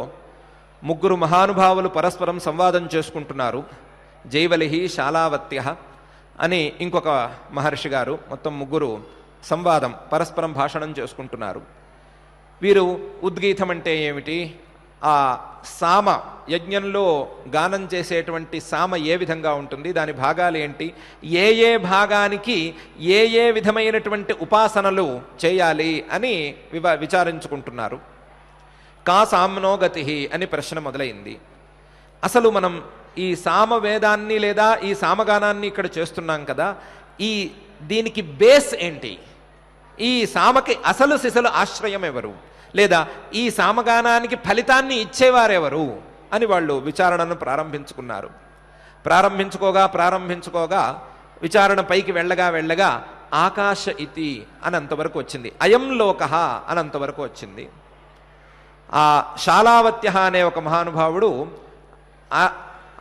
ముగ్గురు మహానుభావులు పరస్పరం సంవాదం చేసుకుంటున్నారు. జైవలిహి, శాలావత్య అని ఇంకొక మహర్షి గారు, మొత్తం ముగ్గురు సంవాదం, పరస్పరం భాషణం చేసుకుంటున్నారు. వీరు ఉద్గీతం అంటే ఏమిటి, ఆ సామ యజ్ఞంలో గానం చేసేటువంటి సామ ఏ విధంగా ఉంటుంది, దాని భాగాలు ఏంటి, ఏ ఏ భాగానికి ఏ ఏ విధమైనటువంటి ఉపాసనలు చేయాలి అని విచారించుకుంటున్నారు. కా సామ్నో గతి అని ప్రశ్న మొదలైంది. అసలు మనం ఈ సామవేదాన్ని లేదా ఈ సామగానాన్ని ఇక్కడ చేస్తున్నాం కదా, దీనికి బేస్ ఏంటి, ఈ సామకి అసలు సిసలు ఆశ్రయం ఎవరు, లేదా ఈ సామగానానికి ఫలితాన్ని ఇచ్చేవారెవరు అని వాళ్ళు విచారణను ప్రారంభించుకోగా విచారణ పైకి వెళ్ళగా ఆకాశ ఇతి అనంతవరకు వచ్చింది, అయం లోక అనంతవరకు వచ్చింది. ఆ శాలావత్య అనే ఒక మహానుభావుడు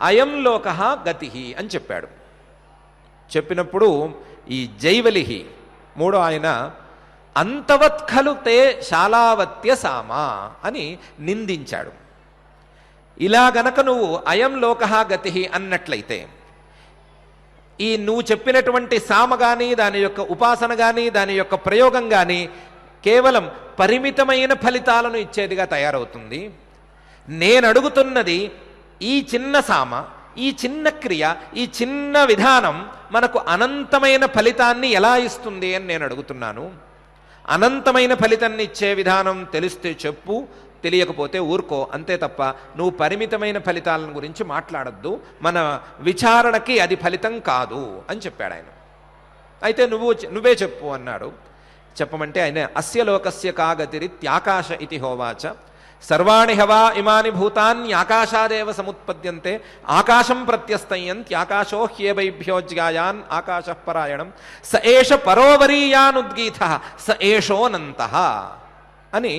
అయం లోక గతి అని చెప్పాడు. చెప్పినప్పుడు ఈ జైవలిహి మూడో ఆయన అంతవత్ ఖలు తే శాలావత్య సామ అని నిందించాడు. ఇలా గనక నువ్వు అయం లోక గతి అన్నట్లయితే ఈ నువ్వు చెప్పినటువంటి సామ కానీ దాని యొక్క ఉపాసన కానీ దాని యొక్క ప్రయోగం కానీ కేవలం పరిమితమైన ఫలితాలను ఇచ్చేదిగా తయారవుతుంది. నేను అడుగుతున్నది ఈ చిన్న సామ, ఈ చిన్న క్రియ, ఈ చిన్న విధానం మనకు అనంతమైన ఫలితాన్ని ఎలా ఇస్తుంది అని నేను అడుగుతున్నాను. అనంతమైన ఫలితాన్ని ఇచ్చే విధానం తెలిస్తే చెప్పు, తెలియకపోతే ఊరుకో, అంతే తప్ప నువ్వు పరిమితమైన ఫలితాలను గురించి మాట్లాడద్దు, మన విచారణకి అది ఫలితం కాదు అని చెప్పాడు ఆయన. అయితే నువ్వే చెప్పు అన్నాడు. చెప్పమంటే ఆయన అస్య లోకస్య కాగతిరిత్యాకాశ ఇతి హోవాచ సర్వాణి హవా ఇమాని భూతాన్యాకాశాదేవ సముత్పద్యంతే ఆకాశం ప్రత్యస్తయంత్యాకాశో హ్యేవైభ్యోజ్గాయాన్ ఆకాశ పరాయణం స ఏష పరోవరీయానుద్గీత స ఏషోనంతః అని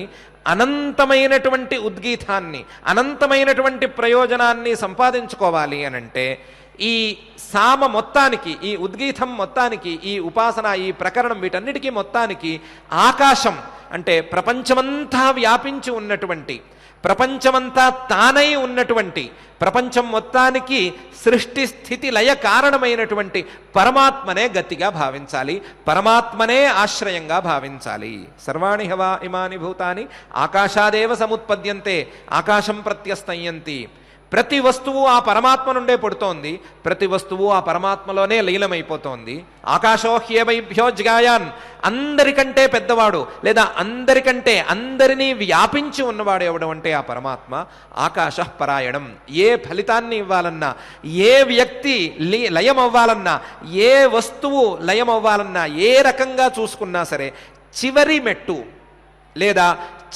అనంతమైనటువంటి ఉద్గీతాన్ని, అనంతమైనటువంటి ప్రయోజనాన్ని సంపాదించుకోవాలి అనంటే ఈ సామ మొత్తానికి, ఈ ఉద్గీతం మొత్తానికి, ఈ ఉపాసన, ఈ ప్రకరణం, వీటన్నిటికీ మొత్తానికి ఆకాశం అంటే ప్రపంచమంతా వ్యాపించి ఉన్నటువంటి, ప్రపంచమంతా తానై ఉన్నటువంటి, ప్రపంచం మొత్తానికి సృష్టి స్థితి లయ కారణమైనటువంటి పరమాత్మనే గతిగా భావించాలి, పరమాత్మనే ఆశ్రయంగా భావించాలి. సర్వాణి హవా ఇమాని భూతాని ఆకాశాదేవ సముత్పద్యంతే ఆకాశం ప్రత్యస్తయంతి. ప్రతి వస్తువు ఆ పరమాత్మ నుండే పుడుతోంది, ప్రతి వస్తువు ఆ పరమాత్మలోనే లీనమైపోతోంది. ఆకాశో హ్యేవైభ్యోజ్గాయాన్, అందరికంటే పెద్దవాడు లేదా అందరినీ వ్యాపించి ఉన్నవాడు ఎవడు అంటే ఆ పరమాత్మ. ఆకాశ పరాయణం, ఏ ఫలితాన్ని ఇవ్వాలన్నా, ఏ వ్యక్తి లయం అవ్వాలన్నా, ఏ వస్తువు లయం అవ్వాలన్నా, ఏ రకంగా చూసుకున్నా సరే చివరి మెట్టు లేదా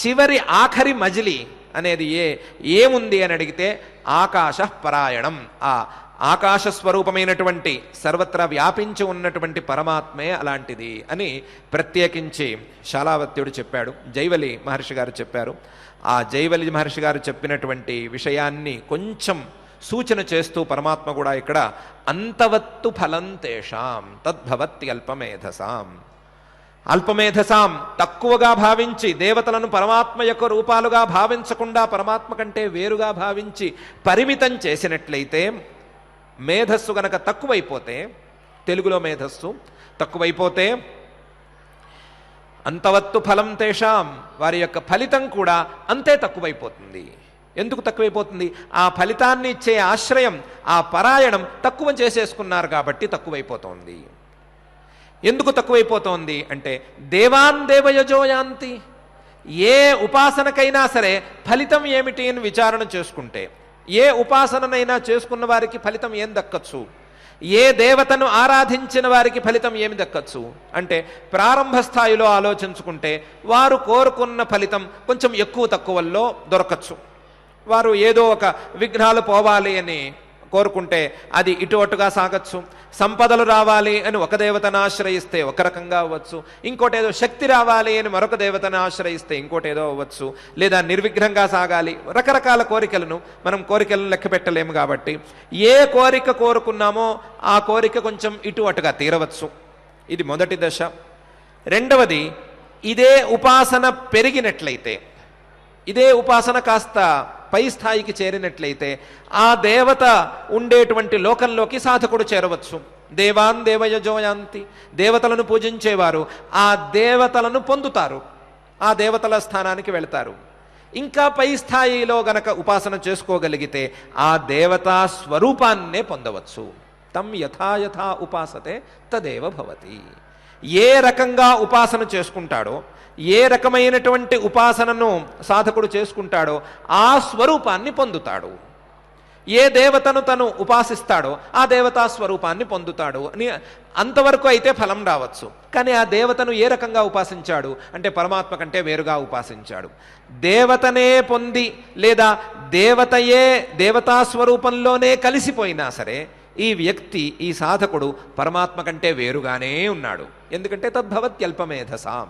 చివరి ఆఖరి మజిలి అనేది ఏముంది అని అడిగితే ఆకాశ పరాయణం, ఆ ఆకాశ స్వరూపమైనటువంటి సర్వత్రా వ్యాపించి ఉన్నటువంటి పరమాత్మే అలాంటిది అని ప్రత్యేకించి శాలావత్యుడు చెప్పాడు. జైవలి మహర్షి గారు చెప్పారు. ఆ జైవలి మహర్షి గారు చెప్పినటువంటి విషయాన్ని కొంచెం సూచన చేస్తూ పరమాత్మ కూడా ఇక్కడ అంతవత్తు ఫలం తేషాం తద్భవత్యల్పమేధసాం, అల్పమేధసాం తక్కువగా భావించి దేవతలను పరమాత్మ యొక్క రూపాలుగా భావించకుండా పరమాత్మ కంటే వేరుగా భావించి పరిమితం చేసినట్లయితే మేధస్సు గనక తక్కువైపోతే, తెలుగులో మేధస్సు తక్కువైపోతే అంతవత్తు ఫలం తేషాం, వారి యొక్క ఫలితం కూడా అంతే తక్కువైపోతుంది. ఎందుకు తక్కువైపోతుంది? ఆ ఫలితాన్ని ఇచ్చే ఆశ్రయం, ఆ పరాయణం తక్కువ చేసేసుకున్నారు కాబట్టి తక్కువైపోతోంది. ఎందుకు తక్కువైపోతోంది అంటే దేవాన్ దేవయజోయాంతి, ఏ ఉపాసనకైనా సరే ఫలితం ఏమిటి అని విచారణ చేసుకుంటే, ఏ ఉపాసననైనా చేసుకున్న వారికి ఫలితం ఏం దక్కచ్చు, ఏ దేవతను ఆరాధించిన వారికి ఫలితం ఏమి దక్కచ్చు అంటే ప్రారంభ స్థాయిలో ఆలోచించుకుంటే వారు కోరుకున్న ఫలితం కొంచెం ఎక్కువ తక్కువల్లో దొరకచ్చు. వారు ఏదో ఒక విఘ్నాలు పోవాలి అని కోరుకుంటే అది ఇటు అటుగా సాగచ్చు. సంపదలు రావాలి అని ఒక దేవతను ఆశ్రయిస్తే ఒక రకంగా అవ్వచ్చు, ఇంకోటి ఏదో శక్తి రావాలి అని మరొక దేవతను ఆశ్రయిస్తే ఇంకోటి ఏదో అవ్వచ్చు, లేదా నిర్విఘ్నంగా సాగాలి. రకరకాల కోరికలను మనం కోరికలను లెక్క పెట్టలేము కాబట్టి ఏ కోరిక కోరుకున్నామో ఆ కోరిక కొంచెం ఇటు అటుగా తీరవచ్చు. ఇది మొదటి దశ. రెండవది, ఇదే ఉపాసన పెరిగినట్లయితే, ఇదే ఉపాసన కాస్త పై స్థాయికి చేరినట్లయితే ఆ దేవత ఉండేటువంటి లోకంలోకి సాధకుడు చేరవచ్చు. దేవాన్ దేవయజోయాంతి, దేవతలను పూజించేవారు ఆ దేవతలను పొందుతారు, ఆ దేవతల స్థానానికి వెళతారు. ఇంకా పై స్థాయిలో గనక ఉపాసన చేసుకోగలిగితే ఆ దేవతా స్వరూపాన్నే పొందవచ్చు. తం యథా యథా ఉపాసతే తదేవ భవతి. ఏ రకంగా ఉపాసన చేసుకుంటాడో, ఏ రకమైనటువంటి ఉపాసనను సాధకుడు చేసుకుంటాడో ఆ స్వరూపాన్ని పొందుతాడు. ఏ దేవతను తను ఉపాసిస్తాడో ఆ దేవతా స్వరూపాన్ని పొందుతాడు అని అంతవరకు అయితే ఫలం రావచ్చు. కానీ ఆ దేవతను ఏ రకంగా ఉపాసించాడు అంటే పరమాత్మ కంటే వేరుగా ఉపాసించాడు. దేవతనే పొంది లేదా దేవతయే దేవతా స్వరూపంలోనే కలిసిపోయినా సరే ఈ వ్యక్తి, ఈ సాధకుడు పరమాత్మ కంటే వేరుగానే ఉన్నాడు. ఎందుకంటే తద్భవత్యల్పమేధసాం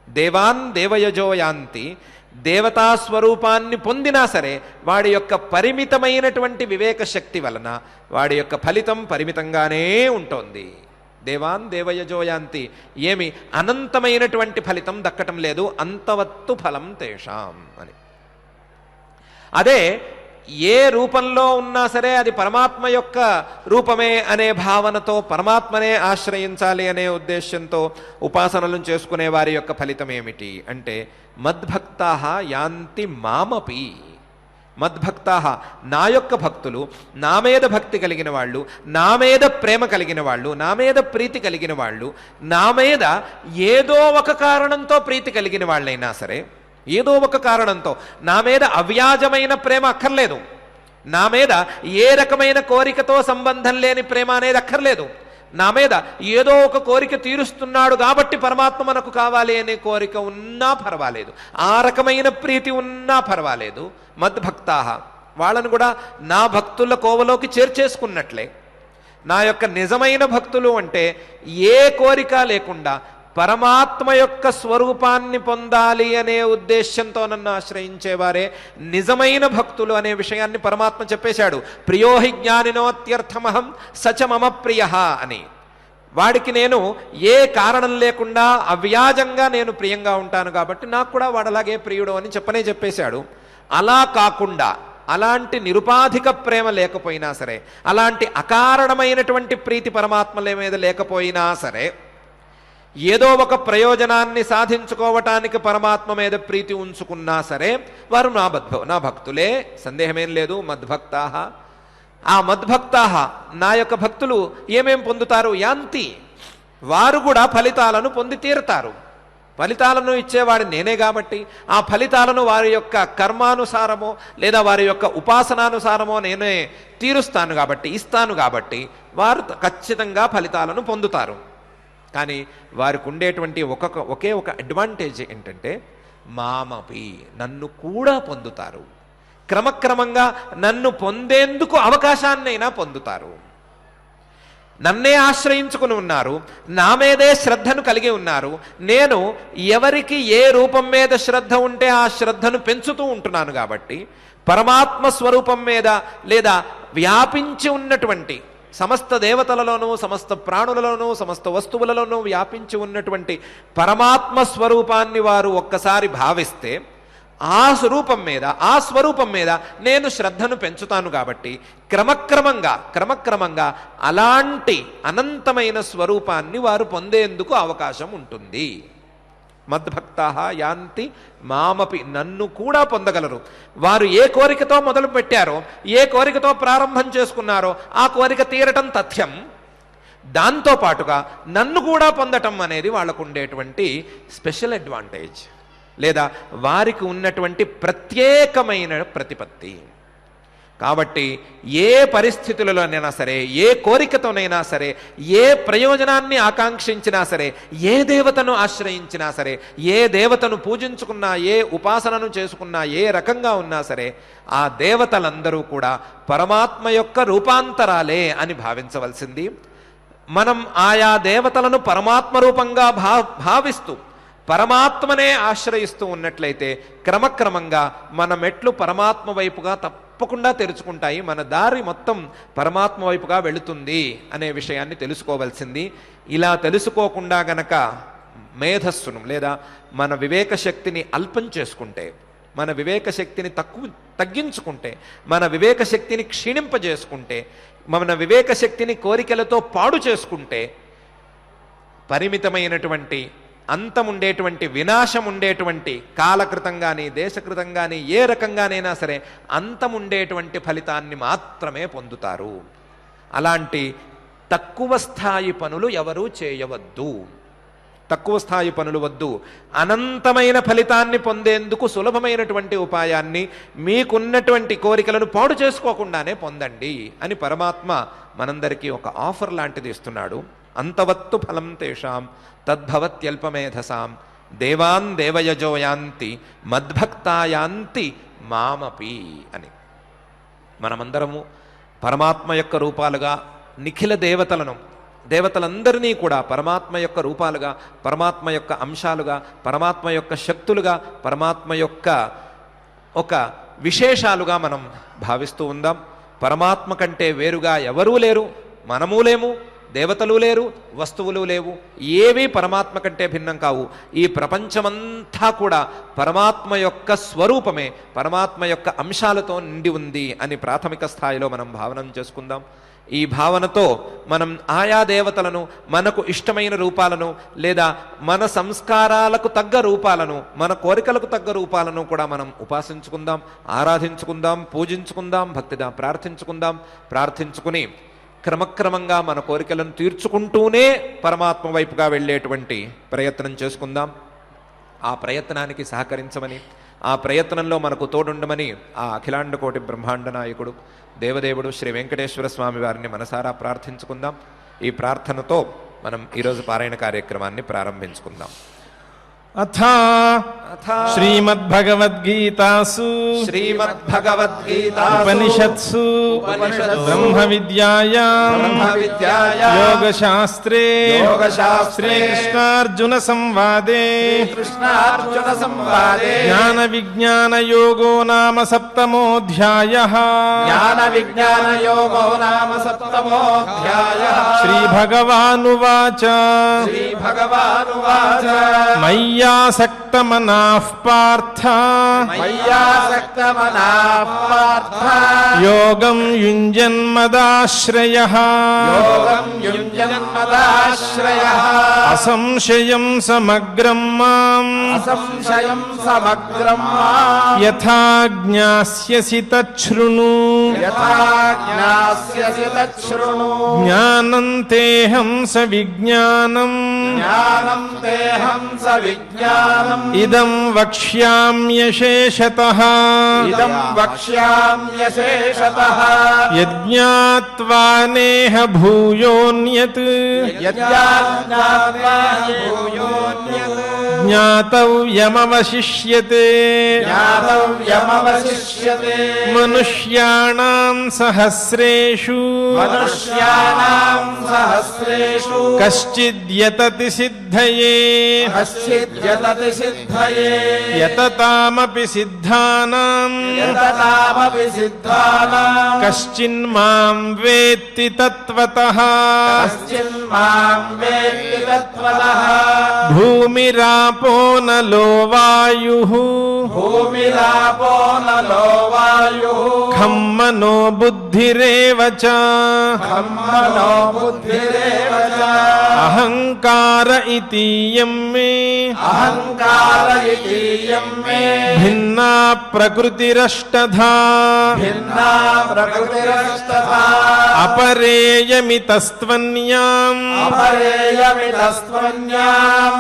దేవాన్ దేవయజోయాంతి. దేవతా స్వరూపాన్ని పొందినా సరే వాడి యొక్క పరిమితమైనటువంటి వివేక శక్తి వలన వాడి యొక్క ఫలితం పరిమితంగానే ఉంటుంది. దేవాన్ దేవయజోయాంతి, ఏమి అనంతమైనటువంటి ఫలితం దక్కటం లేదు. అంతవత్తు ఫలం తేషాం అని. అదే ఏ రూపంలో ఉన్నా సరే అది పరమాత్మ యొక్క రూపమే అనే భావనతో పరమాత్మనే ఆశ్రయించాలి అనే ఉద్దేశంతో ఉపాసనలను చేసుకునే వారి యొక్క ఫలితం ఏమిటి అంటే మద్భక్తాః యాంతి మామపి. మద్భక్తాః, నా యొక్క భక్తులు, నా మీద భక్తి కలిగిన వాళ్ళు, నా మీద ప్రేమ కలిగిన వాళ్ళు, నా మీద ప్రీతి కలిగిన వాళ్ళు, నా మీద ఏదో ఒక కారణంతో ప్రీతి కలిగిన వాళ్ళైనా సరే, ఏదో ఒక కారణంతో, నా మీద అవ్యాజమైన ప్రేమ అక్కర్లేదు, నా మీద ఏ రకమైన కోరికతో సంబంధం లేని ప్రేమ అనేది అక్కర్లేదు, నా మీద ఏదో ఒక కోరిక తీరుస్తున్నాడు కాబట్టి పరమాత్మ మనకు కావాలి అనే కోరిక ఉన్నా పర్వాలేదు, ఆ రకమైన ప్రీతి ఉన్నా పర్వాలేదు. మద్భక్తాః, వాళ్ళను కూడా నా భక్తుల కోవలోకి చేర్చేసుకున్నట్లే. నా యొక్క నిజమైన భక్తులు అంటే ఏ కోరిక లేకుండా పరమాత్మ యొక్క స్వరూపాన్ని పొందాలి అనే ఉద్దేశంతో నన్ను ఆశ్రయించేవారే నిజమైన భక్తులు అనే విషయాన్ని పరమాత్మ చెప్పేశాడు. ప్రియోహి జ్ఞానినోత్యర్థమహం సచ మమ ప్రియ అని. వాడికి నేను ఏ కారణం లేకుండా అవ్యాజంగా నేను ప్రియంగా ఉంటాను కాబట్టి నాకు కూడా వాడలాగే ప్రియుడు అని చెప్పేశాడు. అలా కాకుండా అలాంటి నిరుపాధిక ప్రేమ లేకపోయినా సరే, అలాంటి అకారణమైనటువంటి ప్రీతి పరమాత్మల మీద లేకపోయినా సరే, ఏదో ఒక ప్రయోజనాన్ని సాధించుకోవటానికి పరమాత్మ మీద ప్రీతి ఉంచుకున్నా సరే వారు నా భక్తులే, సందేహమేం లేదు. మద్భక్తాః, ఆ మద్భక్తాః నా యొక్క భక్తులు ఏమేం పొందుతారు? యాంతి, వారు కూడా ఫలితాలను పొంది తీరుతారు. ఫలితాలను ఇచ్చేవాడు నేనే కాబట్టి ఆ ఫలితాలను వారి యొక్క కర్మానుసారమో లేదా వారి యొక్క ఉపాసనానుసారమో నేనే తీరుస్తాను కాబట్టి, ఇస్తాను కాబట్టి వారు ఖచ్చితంగా ఫలితాలను పొందుతారు. కానీ వారికి ఉండేటువంటి ఒకే ఒక అడ్వాంటేజ్ ఏంటంటే మామపి, నన్ను కూడా పొందుతారు. క్రమక్రమంగా నన్ను పొందేందుకు అవకాశాన్నైనా పొందుతారు. నన్నే ఆశ్రయించుకుని ఉన్నారు, నా మీదే శ్రద్ధను కలిగి ఉన్నారు. నేను ఎవరికి ఏ రూపం మీద శ్రద్ధ ఉంటే ఆ శ్రద్ధను పెంచుతూ ఉంటున్నాను కాబట్టి పరమాత్మ స్వరూపం మీద లేదా వ్యాపించి ఉన్నటువంటి సమస్త దేవతలలోనూ, సమస్త ప్రాణులలోనూ, సమస్త వస్తువులలోనూ వ్యాపించి ఉన్నటువంటి పరమాత్మ స్వరూపాన్ని వారు ఒక్కసారి భావిస్తే ఆ స్వరూపం మీద నేను శ్రద్ధను పెంచుతాను కాబట్టి క్రమక్రమంగా అలాంటి అనంతమైన స్వరూపాన్ని వారు పొందేందుకు అవకాశం ఉంటుంది. మద్భక్తాః యాంతి మామపి, నన్ను కూడా పొందగలరు. వారు ఏ కోరికతో మొదలు పెట్టారో, ఏ కోరికతో ప్రారంభం చేసుకున్నారో ఆ కోరిక తీరటం తథ్యం. దాంతోపాటుగా నన్ను కూడా పొందటం అనేది వాళ్ళకు ఉండేటువంటి స్పెషల్ అడ్వాంటేజ్ లేదా వారికి ఉన్నటువంటి ప్రత్యేకమైన ప్రతిపత్తి. కాబట్టి ఏ పరిస్థితులలోనైనా సరే, ఏ కోరికతోనైనా సరే, ఏ ప్రయోజనాన్ని ఆకాంక్షించినా సరే, ఏ దేవతను ఆశ్రయించినా సరే, ఏ దేవతను పూజించుకున్నా, ఏ ఉపాసనను చేసుకున్నా, ఏ రకంగా ఉన్నా సరే ఆ దేవతలందరూ కూడా పరమాత్మ యొక్క రూపాంతరాలే అని భావించవలసింది. మనం ఆయా దేవతలను పరమాత్మ రూపంగా భావిస్తూ పరమాత్మనే ఆశ్రయిస్తూ ఉన్నట్లయితే క్రమక్రమంగా మన మెట్లు పరమాత్మ వైపుగా తప్పకుండా తెరుచుకుంటాయి. మన దారి మొత్తం పరమాత్మ వైపుగా వెళుతుంది అనే విషయాన్ని తెలుసుకోవాల్సింది. ఇలా తెలుసుకోకుండా గనక మేధస్సును లేదా మన వివేక శక్తిని అల్పం చేసుకుంటే, మన వివేక శక్తిని తగ్గించుకుంటే, మన వివేక శక్తిని క్షీణింపజేసుకుంటే, మన వివేక శక్తిని కోరికలతో పాడు చేసుకుంటే పరిమితమైనటువంటి అంతం ఉండేటువంటి, వినాశం ఉండేటువంటి, కాలకృతం కానీ దేశకృతం కానీ ఏ రకంగానైనా సరే అంతం ఉండేటువంటి ఫలితాన్ని మాత్రమే పొందుతారు. అలాంటి తక్కువ స్థాయి పనులు ఎవరూ చేయవద్దు. తక్కువ స్థాయి పనులు వద్దు. అనంతమైన ఫలితాన్ని పొందేందుకు సులభమైనటువంటి ఉపాయాన్ని, మీకున్నటువంటి కోరికలను పాడు చేసుకోకుండానే పొందండి అని పరమాత్మ మనందరికీ ఒక ఆఫర్ లాంటిది ఇస్తున్నాడు. అంతవత్తు ఫలం తేషాం తద్భవత్యల్పమేధసాం దేవాన్ దేవయజోయాంతి మద్భక్తాయాంతి మామపి అని. మనమందరము పరమాత్మ యొక్క రూపాలుగా నిఖిల దేవతలందరినీ కూడా పరమాత్మ యొక్క రూపాలుగా, పరమాత్మ యొక్క అంశాలుగా, పరమాత్మ యొక్క శక్తులుగా, పరమాత్మ యొక్క ఒక విశేషాలుగా మనం భావిస్తూ ఉందాం. పరమాత్మ కంటే వేరుగా ఎవరూ లేరు, మనము లేము, దేవతలు లేరు, వస్తువులు లేవు, ఏవీ పరమాత్మ కంటే భిన్నం కావు. ఈ ప్రపంచమంతా కూడా పరమాత్మ యొక్క స్వరూపమే, పరమాత్మ యొక్క అంశాలతో నిండి ఉంది అని ప్రాథమిక స్థాయిలో మనం భావన చేసుకుందాం. ఈ భావనతో మనం ఆయా దేవతలను, మనకు ఇష్టమైన రూపాలను, లేదా మన సంస్కారాలకు తగ్గ రూపాలను, మన కోరికలకు తగ్గ రూపాలను కూడా మనం ఉపాసించుకుందాం, ఆరాధించుకుందాం, పూజించుకుందాం, భక్తిగా ప్రార్థించుకుని క్రమక్రమంగా మన కోరికలను తీర్చుకుంటూనే పరమాత్మ వైపుగా వెళ్ళేటువంటి ప్రయత్నం చేసుకుందాం. ఆ ప్రయత్నానికి సహకరించమని, ఆ ప్రయత్నంలో మనకు తోడుండమని ఆ అఖిలాండ కోటి బ్రహ్మాండ నాయకుడు దేవదేవుడు శ్రీ వెంకటేశ్వర స్వామి వారిని మనసారా ప్రార్థించుకుందాం. ఈ ప్రార్థనతో మనం ఈరోజు పారాయణ కార్యక్రమాన్ని ప్రారంభించుకుందాం. అథ శ్రీమద్భగవద్గీతాసు ఉపనిషత్సు బ్రహ్మ విద్యాయాం యోగశాస్త్రే శ్రీకృష్ణార్జున సంవాదే జ్ఞాన విజ్ఞాన యోగో నామ సప్తమోऽధ్యాయః. శ్రీభగవానువాచ మయ్యాసక్తమనాః పార్థ యోగం యుంజన్మదాశ్రయః అసంశయం సమగ్రం మాం యథా జ్ఞాస్యసి తచ్ఛృణు జ్ఞానం తేహం సవిజ్ఞానం ఇదం వక్ష్యామ్యశేషతః యజ్ఞాత్వా నేహ భూయోన్యత్ జ్ఞాతవ్యమవశిష్యతే. మనుష్యాణాం సహస్రేషు కశ్చిద్యతతి సిద్ధయే యతతామపి సిద్ధానాం కశ్చిన్మాం వేత్తి తత్వతః. భూమిరాపో నలో వాయుః ఖం మనో బుద్ధిరేవ చ అహంకార ఇతీయం మే భిన్నా ప్రకృతిరష్టధా అపరేయమితస్త్వన్యాం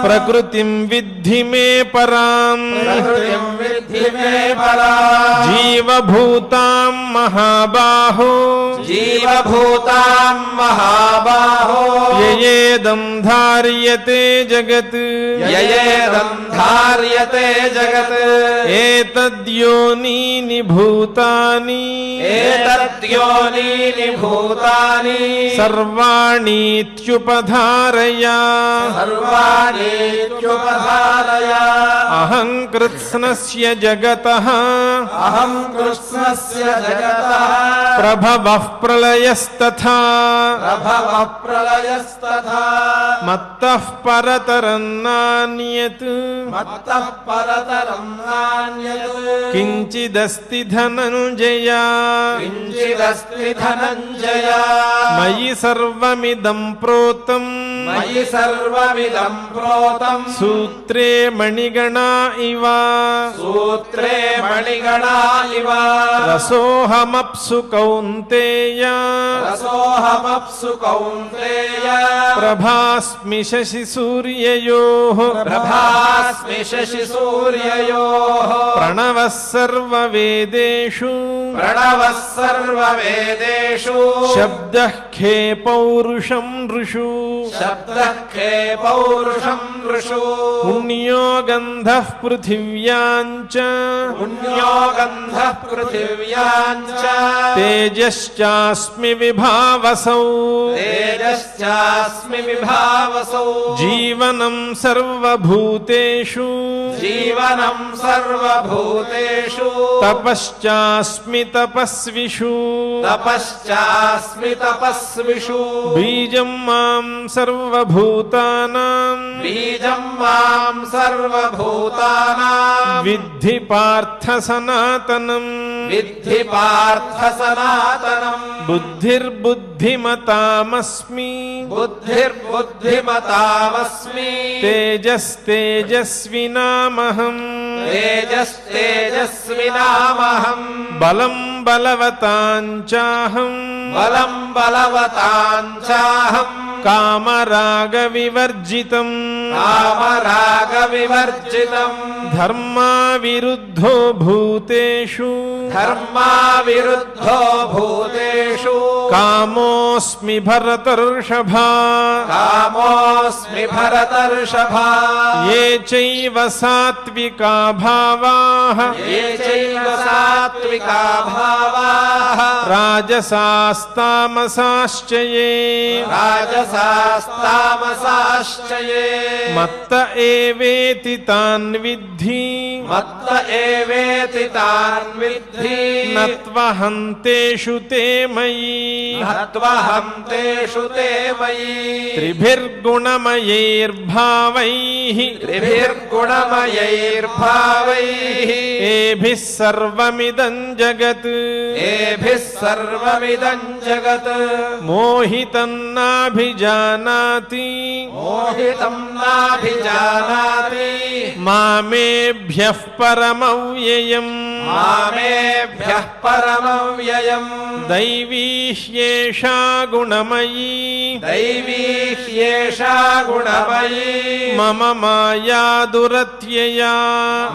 ప్రకృతిం విద్ధి మే పరాం. జీవభూతాం మహాబాహో యయేదం ధార్యతే జగత్ ఏతద్యోనీని భూతాని సర్వాణీత్యుపధారయ అహం కృత్స్నస్య జగతః ప్రభవః ప్రళయస్తథా మత్తః పరతరం నాన్యత్ కించిదస్తి ధనంజయ మయి సర్వమిదం ప్రోతం మయి సర్వమిదం ప్రోతం సూత్రే మణిగణా ఇవ సూత్రే మణిగణా ఇవ రసోహమప్సు కౌంతేయ రసోహమప్సు కౌంతేయ ప్రభాస్మి శశి సూర్యయోః ప్రభాస్మి శశి సూర్యయోః ప్రణవః సర్వవేదేషు ప్రణవః సర్వవేదేషు శబ్దః ఖే పౌరుషం నృషు శబ్దః ఖే పౌరుషం నృషు పుణ్యో గంధః పృథివ్యాం చ పుణ్యో గంధః పృథివ్యాం చ తేజశ్చాస్మి విభావసౌ తేజశ్చాస్మి విభావసౌ జీవనం సర్వభూతేషు జీవనం సర్వభూతేషు తపశ్చాస్మి తపస్విషు తపశ్చాస్మి తపస్విషు బీజం మాం సర్వభూతానాం బీజం మాం సర్వభూతానాం విద్ధి పార్థ సనాతనం విద్ధి పార్థ సనాతనం బుద్ధిర్బుద్ధిమతామస్మి బుద్ధిర్బుద్ధిమతామస్మి తేజస్తేజస్వినామహం తేజస్తేజస్వినామహం బలం బలవతాంచాహం బలం బలవతాంచాహం కామరాగ వివర్జితం కామరాగ వివర్జితం ధర్మా విరుద్ధో భూతేషు ధర్మా విరుద్ధో భూతేషు కామోస్మి భరతర్షభా కామోస్మి భరతర్షభా ఏ చైవ సాత్వికా భావాః ఏ చైవ సాత్వికా భావాః రాజసాస్తామసాశ్చ యే రాజసాస్తామసాశ్చ యే మత్త ఏవేతి తాన్ విద్ధి మత్త ఏవేతి తాన్ విద్ధి నత్వహంతేషు తే మయి నత్వహం తేషు తే మయి త్రిభిర్గుణమయైర్భావైః త్రిభిర్గుణమయైర్భావైః ఏభిః సర్వమిదం జగత్ ఏభిః సర్వమిదం జగత్ మోహితం నాభిజానాతి మోహితం నాభిజానాతి మామేభ్యః పరమవ్యయం మామేభ్యః పరమవ్యయం దైవీ హ్యేషా గుణమయీ దైవీ హ్యేషా గుణమయీ మమ మాయా దురత్యయా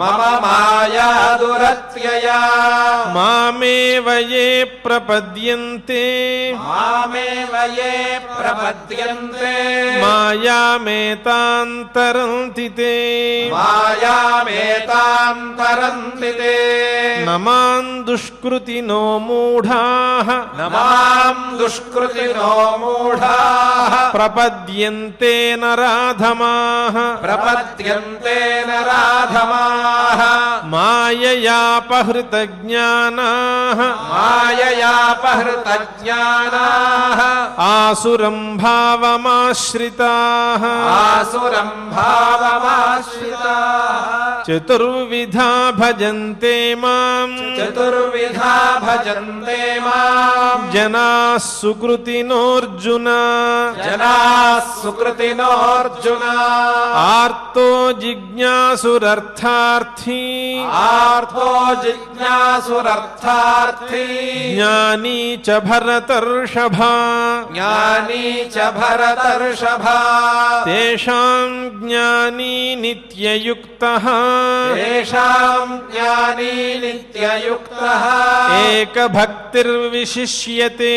మమ మాయా దురత్యయా మామేవ యే ప్రపద్యంతే మామేవ యే ప్రపద్యంతే మాయామేతాంతరంతి తే మాయామేతాంతరంతి తే నమాం దుష్కృతినో మూఢాః నమాం దుష్కృతినో మూఢాః ప్రపద్యంతే నరాధమాః ప్రపద్యంతే నరాధమాః మాయయాపహృత జ్ఞానాః మాయయాపహృతజ్ఞానాః ఆసురం భావమాశ్రితాః ఆసురం భావమాశ్రితాః చతుర్విధా భజంతే మాం చతుర్విధా భజంతే మాం జనాః సుకృతినోర్జున జనాః సుకృతినోऽర్జున ఆర్తో జిజ్ఞాసురర్థార్థీ ఆర్తో జిజ్ఞాసురర్థార్థీ జ్ఞానీ చ భరతర్షభా జ్ఞానీ చ భరతర్షభా తేషాం జ్ఞానీ నిత్యయుక్తః తేషాం జ్ఞానీ నిత్యయుక్తః ఏకభక్తిర్విశిష్యతే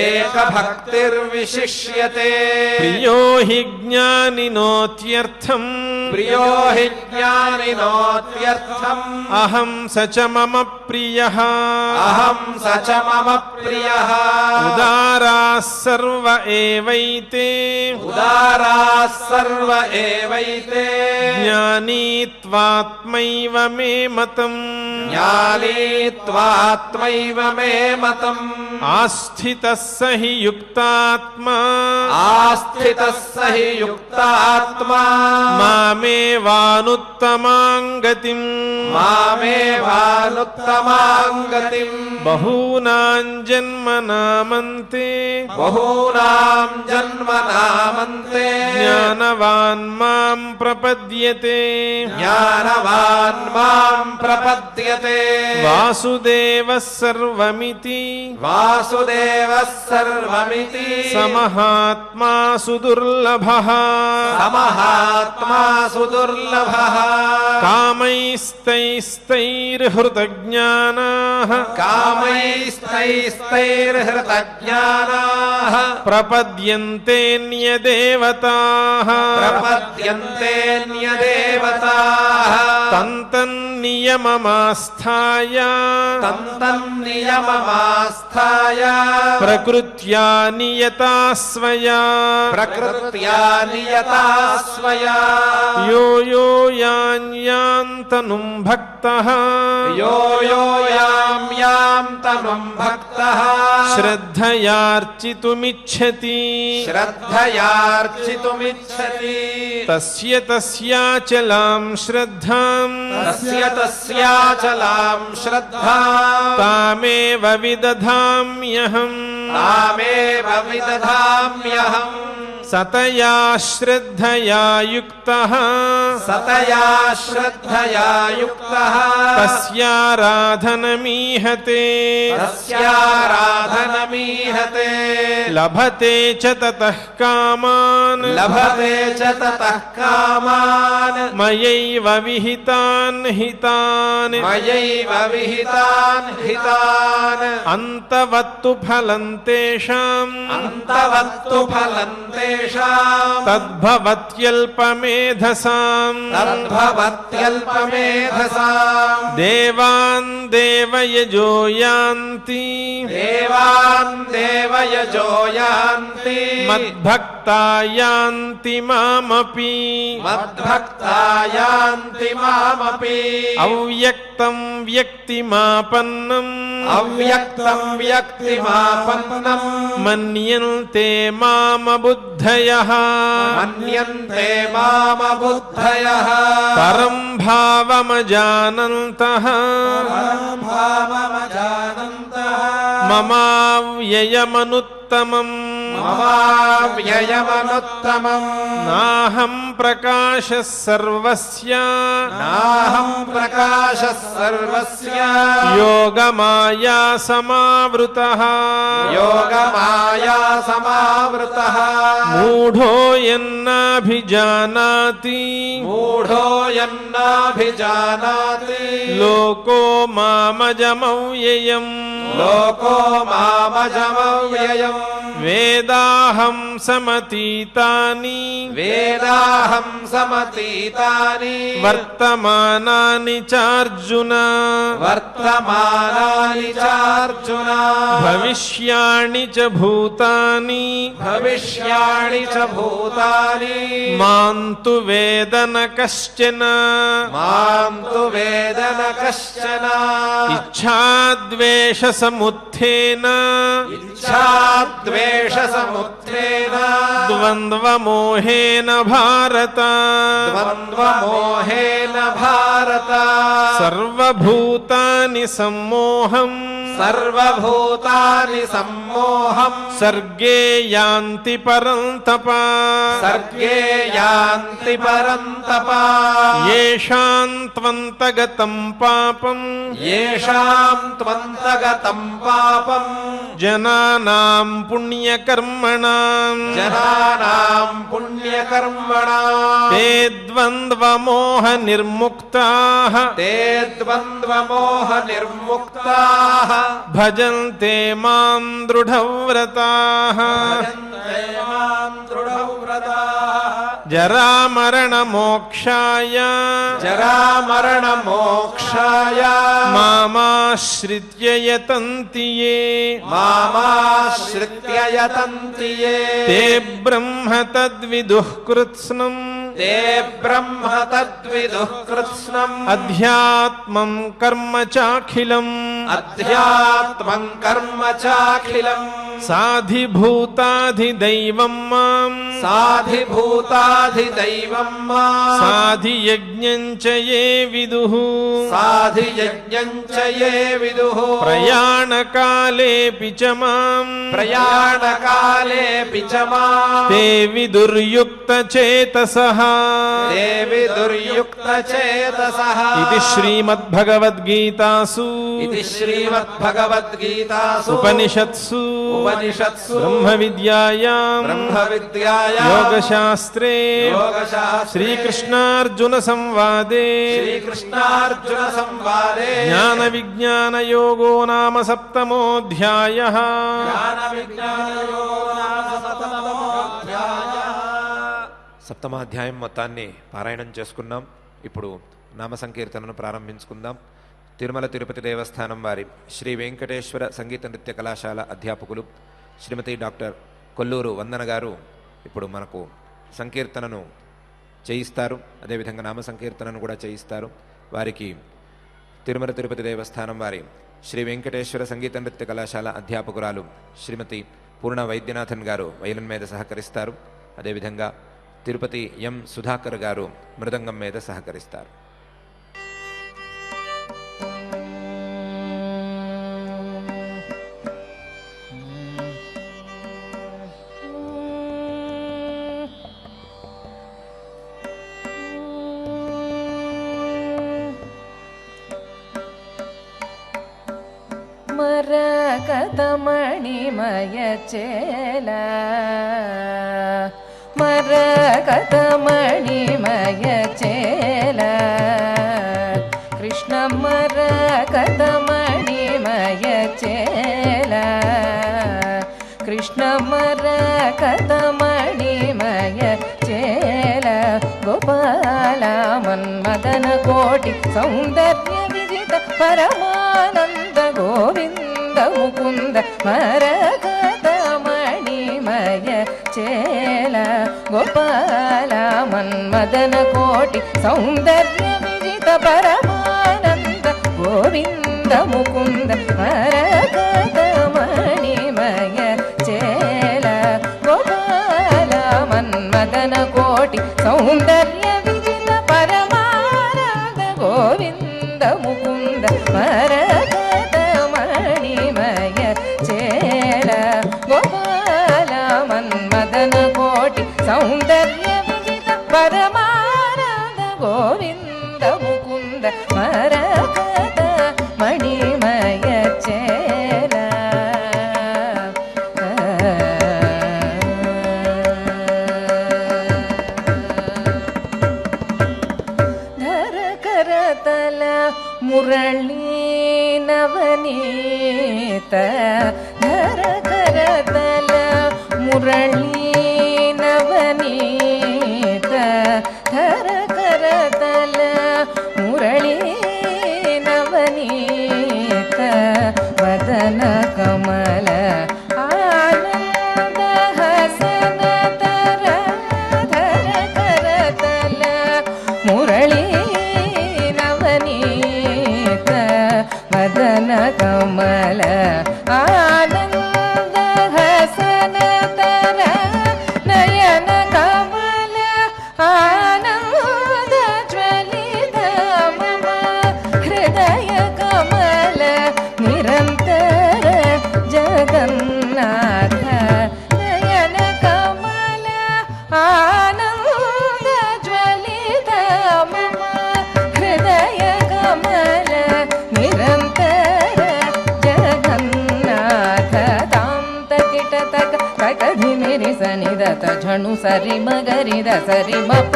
ఏకభక్తిర్విశిష్యతే ప్రియో హి జ్ఞానినోత్యర్థం ప్రియో హి జ్ఞానినోత్యర్థం అహం స చ మమ ప్రియః అహం స చ మమ ప్రియః ఉదారాः సర్వ ఏవైతే ఉదారాः సర్వ ఏవైతే జ్ఞానీ త్వాత్మైవ మే మతం జ్ఞానీ త్వాత్మైవ మే మతం. ఆస్థితः స హి యుక్తాత్మా ఆస్థితः స హి యుక్తాత్మా మామేవానుత్తమాం గతిం మామేవానుత్తమాం గతిం. బహూనాం జన్మనామంతే బహూనాం జన్మనామంతే జ్ఞానవాన్ మాం ప్రపద్యతే. జ్ఞానవాన్ మాం ప్రపద్యతే. వాసుదేవः సర్వమితి వాసుదేవః సర్వమితి సమహాత్మా సుదుర్లభః. సమహాత్మా సుదుర్లభః. కామైస్తైస్తైర్హృతజ్ఞానాః కామైస్తైస్తైర్హృతజ్ఞానాః ప్రపద్యంతేన్యదేవతాః ప్రపద్యంతేన్యదేవతాః తంతన్నియమమాస్థాయ తంతన్నియమమాస్థాయ ప్రకృత్యా నియతా స్వయా ప్రకృత్యా నియతా స్వయా యో యో యాన్యాంతనుం భక్తః యో యో యాం యాం తనుం భక్తః శ్రద్ధయార్చితుమిచ్చతి శ్రద్ధయార్చితుమిచ్చతి తస్య తస్యాచలాం శ్రద్ధాం తస్య తస్యాచలాం శ్రద్ధాం తామేవ విదధామ్యహం తామేవ విదధామ్యహం సతయా శ్రద్ధయా యుక్తః సతయా శ్రద్ధయా యుక్తః తస్యారాధనమీహతే తస్యారాధనమీహతే లభతే చ తతః కామాన్ లభతే చ తతః కామాన్ మయైవ విహితాన్ హితాన్ మయైవ విహితాన్ హితాన్ అంతవత్తు ఫలం తేషాం అంతవత్తు ఫలం తేషాం తద్భవత్యల్పమేధసాం తద్భవత్యల్పమేధసాం దేవాన్ దేవయజో యాంతి దేవాన్ దేవయజో యాంతి మద్భక్తా యాంతి మామపి మద్భక్తా యాంతి మామపి అవ్యక్తం వ్యక్తిమాపన్నం అవ్యక్తం వ్యక్తిమాపన్నం మన్యంతే మామబుద్ధయః మన్యంతే మామబుద్ధయః పరం భావమజానంతః భావమజానంతః మమావ్యయమనుత్తమం మమావ్యయమనుత్తమం నాహం ప్రకాశः సర్వస్య నాహం ప్రకాశः సర్వస్య యోగమాయా సమావృతః యోగమాయా సమావృతః మూఢో యన్నాభిజానాతి మూఢో యన్నాభిజానాతి లోకో మామజమవ్యయం లోకో మామజమవ్యయం వేదాహం సమతీతాని వేదాహం సమతీతాని వర్తమానాని చార్జున వర్తమానాని చార్జున భవిష్యాణి చ భూతాని భవిష్యాణి చ భూతాని మాంతు వేదన కశ్చన మాం తు వేదన కశ్చన ఇచ్ఛాద్వేష సముత్థేన ఇచ్ఛాద్వేష సముత్థేన ద్వంద్వమోహేన భారత ద్వంద్వమోహేన భారత సర్వభూతాని సమ్మోహం సర్వభూతాని సమ్మోహం సర్గే యాంతి పరంతప సర్గే యాంతి పరంతప యేషాం త్వంతగతం పాపం యేషాం త్వంతగతం పాపం జనానాం పుణ్యకర్మణాం జనానాం పుణ్యకర్మణాం తే ద్వంద్వమోహ నిర్ముక్తాః తే ద్వంద్వమోహ నిర్ముక్తాః భజంతే మాం దృఢవ్రతాః భజంతే మాం దృఢవ్రతాః జరామరణమోక్షాయ జరామరణమోక్షాయ మామాశ్రిత్య యతంతి యే మామాశ్రిత్య యతంతి యే తే బ్రహ్మ తద్విదుః కృత్స్నం ते ब्रह्म तद्विदुः कृत्स्नम् अध्यात्मं कर्म चाखिलम् अध्यात्मं कर्म चाखिलम् साधिभूताधिदैवं माम् साधिभूताधिदैवं माम् साधियज्ञं च ये विदुः साधियज्ञं च ये विदुः प्रयाणकालेऽपि च माम् प्रयाणकालेऽपि च माम् ते विदुर्युक्तचेतसः ते विदुर्युक्तचेतसः इति श्रीमद्भगवद्गीतासु इति श्रीमद्भगवद्गीतासु उपनिषत्सु ब्रह्मविद्यायां योगशास्त्रे श्रीकृष्णार्जुनसंवादे ज्ञानविज्ञानयोगो नाम सप्तमोऽध्यायः। సప్తమాధ్యాయం మొత్తాన్ని పారాయణం చేసుకున్నాం. ఇప్పుడు నామ సంకీర్తనను ప్రారంభించుకుందాం. తిరుమల తిరుపతి దేవస్థానం వారి శ్రీ వెంకటేశ్వర సంగీత నృత్య కళాశాల అధ్యాపకులు శ్రీమతి డాక్టర్ కొల్లూరు వందన గారు ఇప్పుడు మనకు సంకీర్తనను చేయిస్తారు. అదేవిధంగా నామ సంకీర్తనను కూడా చేయిస్తారు. వారికి తిరుమల తిరుపతి దేవస్థానం వారి శ్రీ వెంకటేశ్వర సంగీత నృత్య కళాశాల అధ్యాపకురాలు శ్రీమతి పూర్ణ వైద్యనాథన్ గారు వయలిన్ మీద సహకరిస్తారు. అదేవిధంగా తిరుపతి ఎం సుధాకర్ గారు మృదంగం మీద సహకరిస్తారు. మరకతమణిమయ చేల మరకతమణిమయ చేల కృష్ణ మరకతమణిమయ చేల కృష్ణ మరకతమణిమయ చేల గోపాల మన్మదన కోటి సౌందర్య విజిత పరమానంద గోవింద ముకుంద మరకతమణిమయ చేల గోపాల మన్మదన కోటి సౌందర్య విజిత పరమానంద గోవింద ముకుంద మరకతమణిమయ చేల గోపాల మన్మదన కోటి సౌందర్య విజిత పరమానంద గోవింద ముకుంద మరకతమణిమయ చేల గోపాల మన్మదన కోటి సౌందర్య విజిత పరమానంద గోవింద ముకుంద మరకతమణిమయ చేల ధర కరతల మురళీ నవనీత ధర కరతల మురళీ నవనీత ధర కరతల మురళీ నవనీత వదన కమల ఆనంద హసన తర ధర కరతల మురళీ నవనీత వదన కమల ఆనంద హసన తర నయన కమల ఆనంద జ్వలిత మమ హృదయ కమల నిరంతర జగన్నాథ నయన కమల ఆనంద జ్వలిత మమ హృదయ కమల నిరంతర జగన్నాథ తాం తకిట తక తకధి మిరి సనిదత ఝణు సరి మగరి ద సరి మప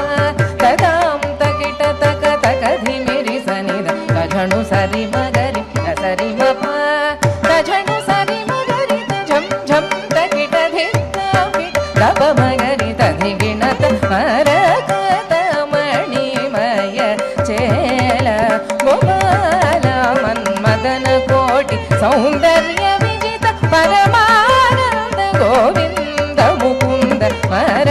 తదాం తకిట తక తకధి మిరి సనిద ఝణు సరి మగరి ద సరి మప ఝణు సరి మగరి ద ఝం ఝం తకిట ధి తప మగరి తధి గిణత మరకతమణిమయ చేల గోపాల మన్మదన కోటి సౌందర్య విజిత పరమానంద గోవింద ముకుంద మరకతమణిమయ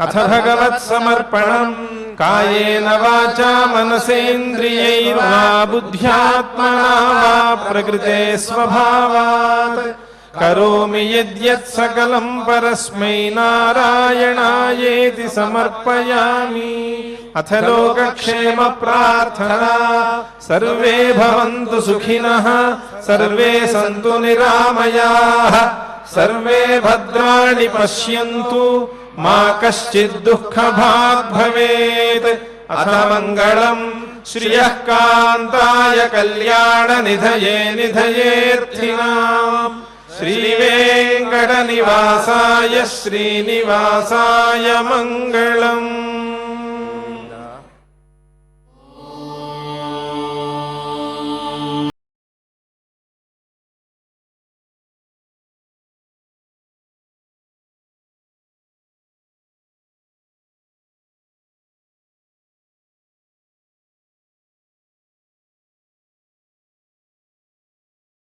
అథ భగవత్సమర్పణం కాయేన వాచా మనసేంద్రియైర్వా బుద్ధ్యాత్మనా వా ప్రకృతే స్వభావాత్ కరోమి యద్యత్ సకలం పరస్మై నారాయణాయేతి సమర్పయామి. అథ లోకక్షేమ ప్రార్థనా సర్వే భవంతు సుఖినః సర్వే సంతు నిరామయాః సర్వే భద్రాణి పశ్యంతు మా కశ్చిద్ దుఃఖభాగ్ భవేత్. అథ మంగళం శ్రియః కాంతాయ కళ్యాణ నిధయే నిధయేర్థినాం శ్రీవేంకట నివాసాయ శ్రీనివాసాయ మంగళం.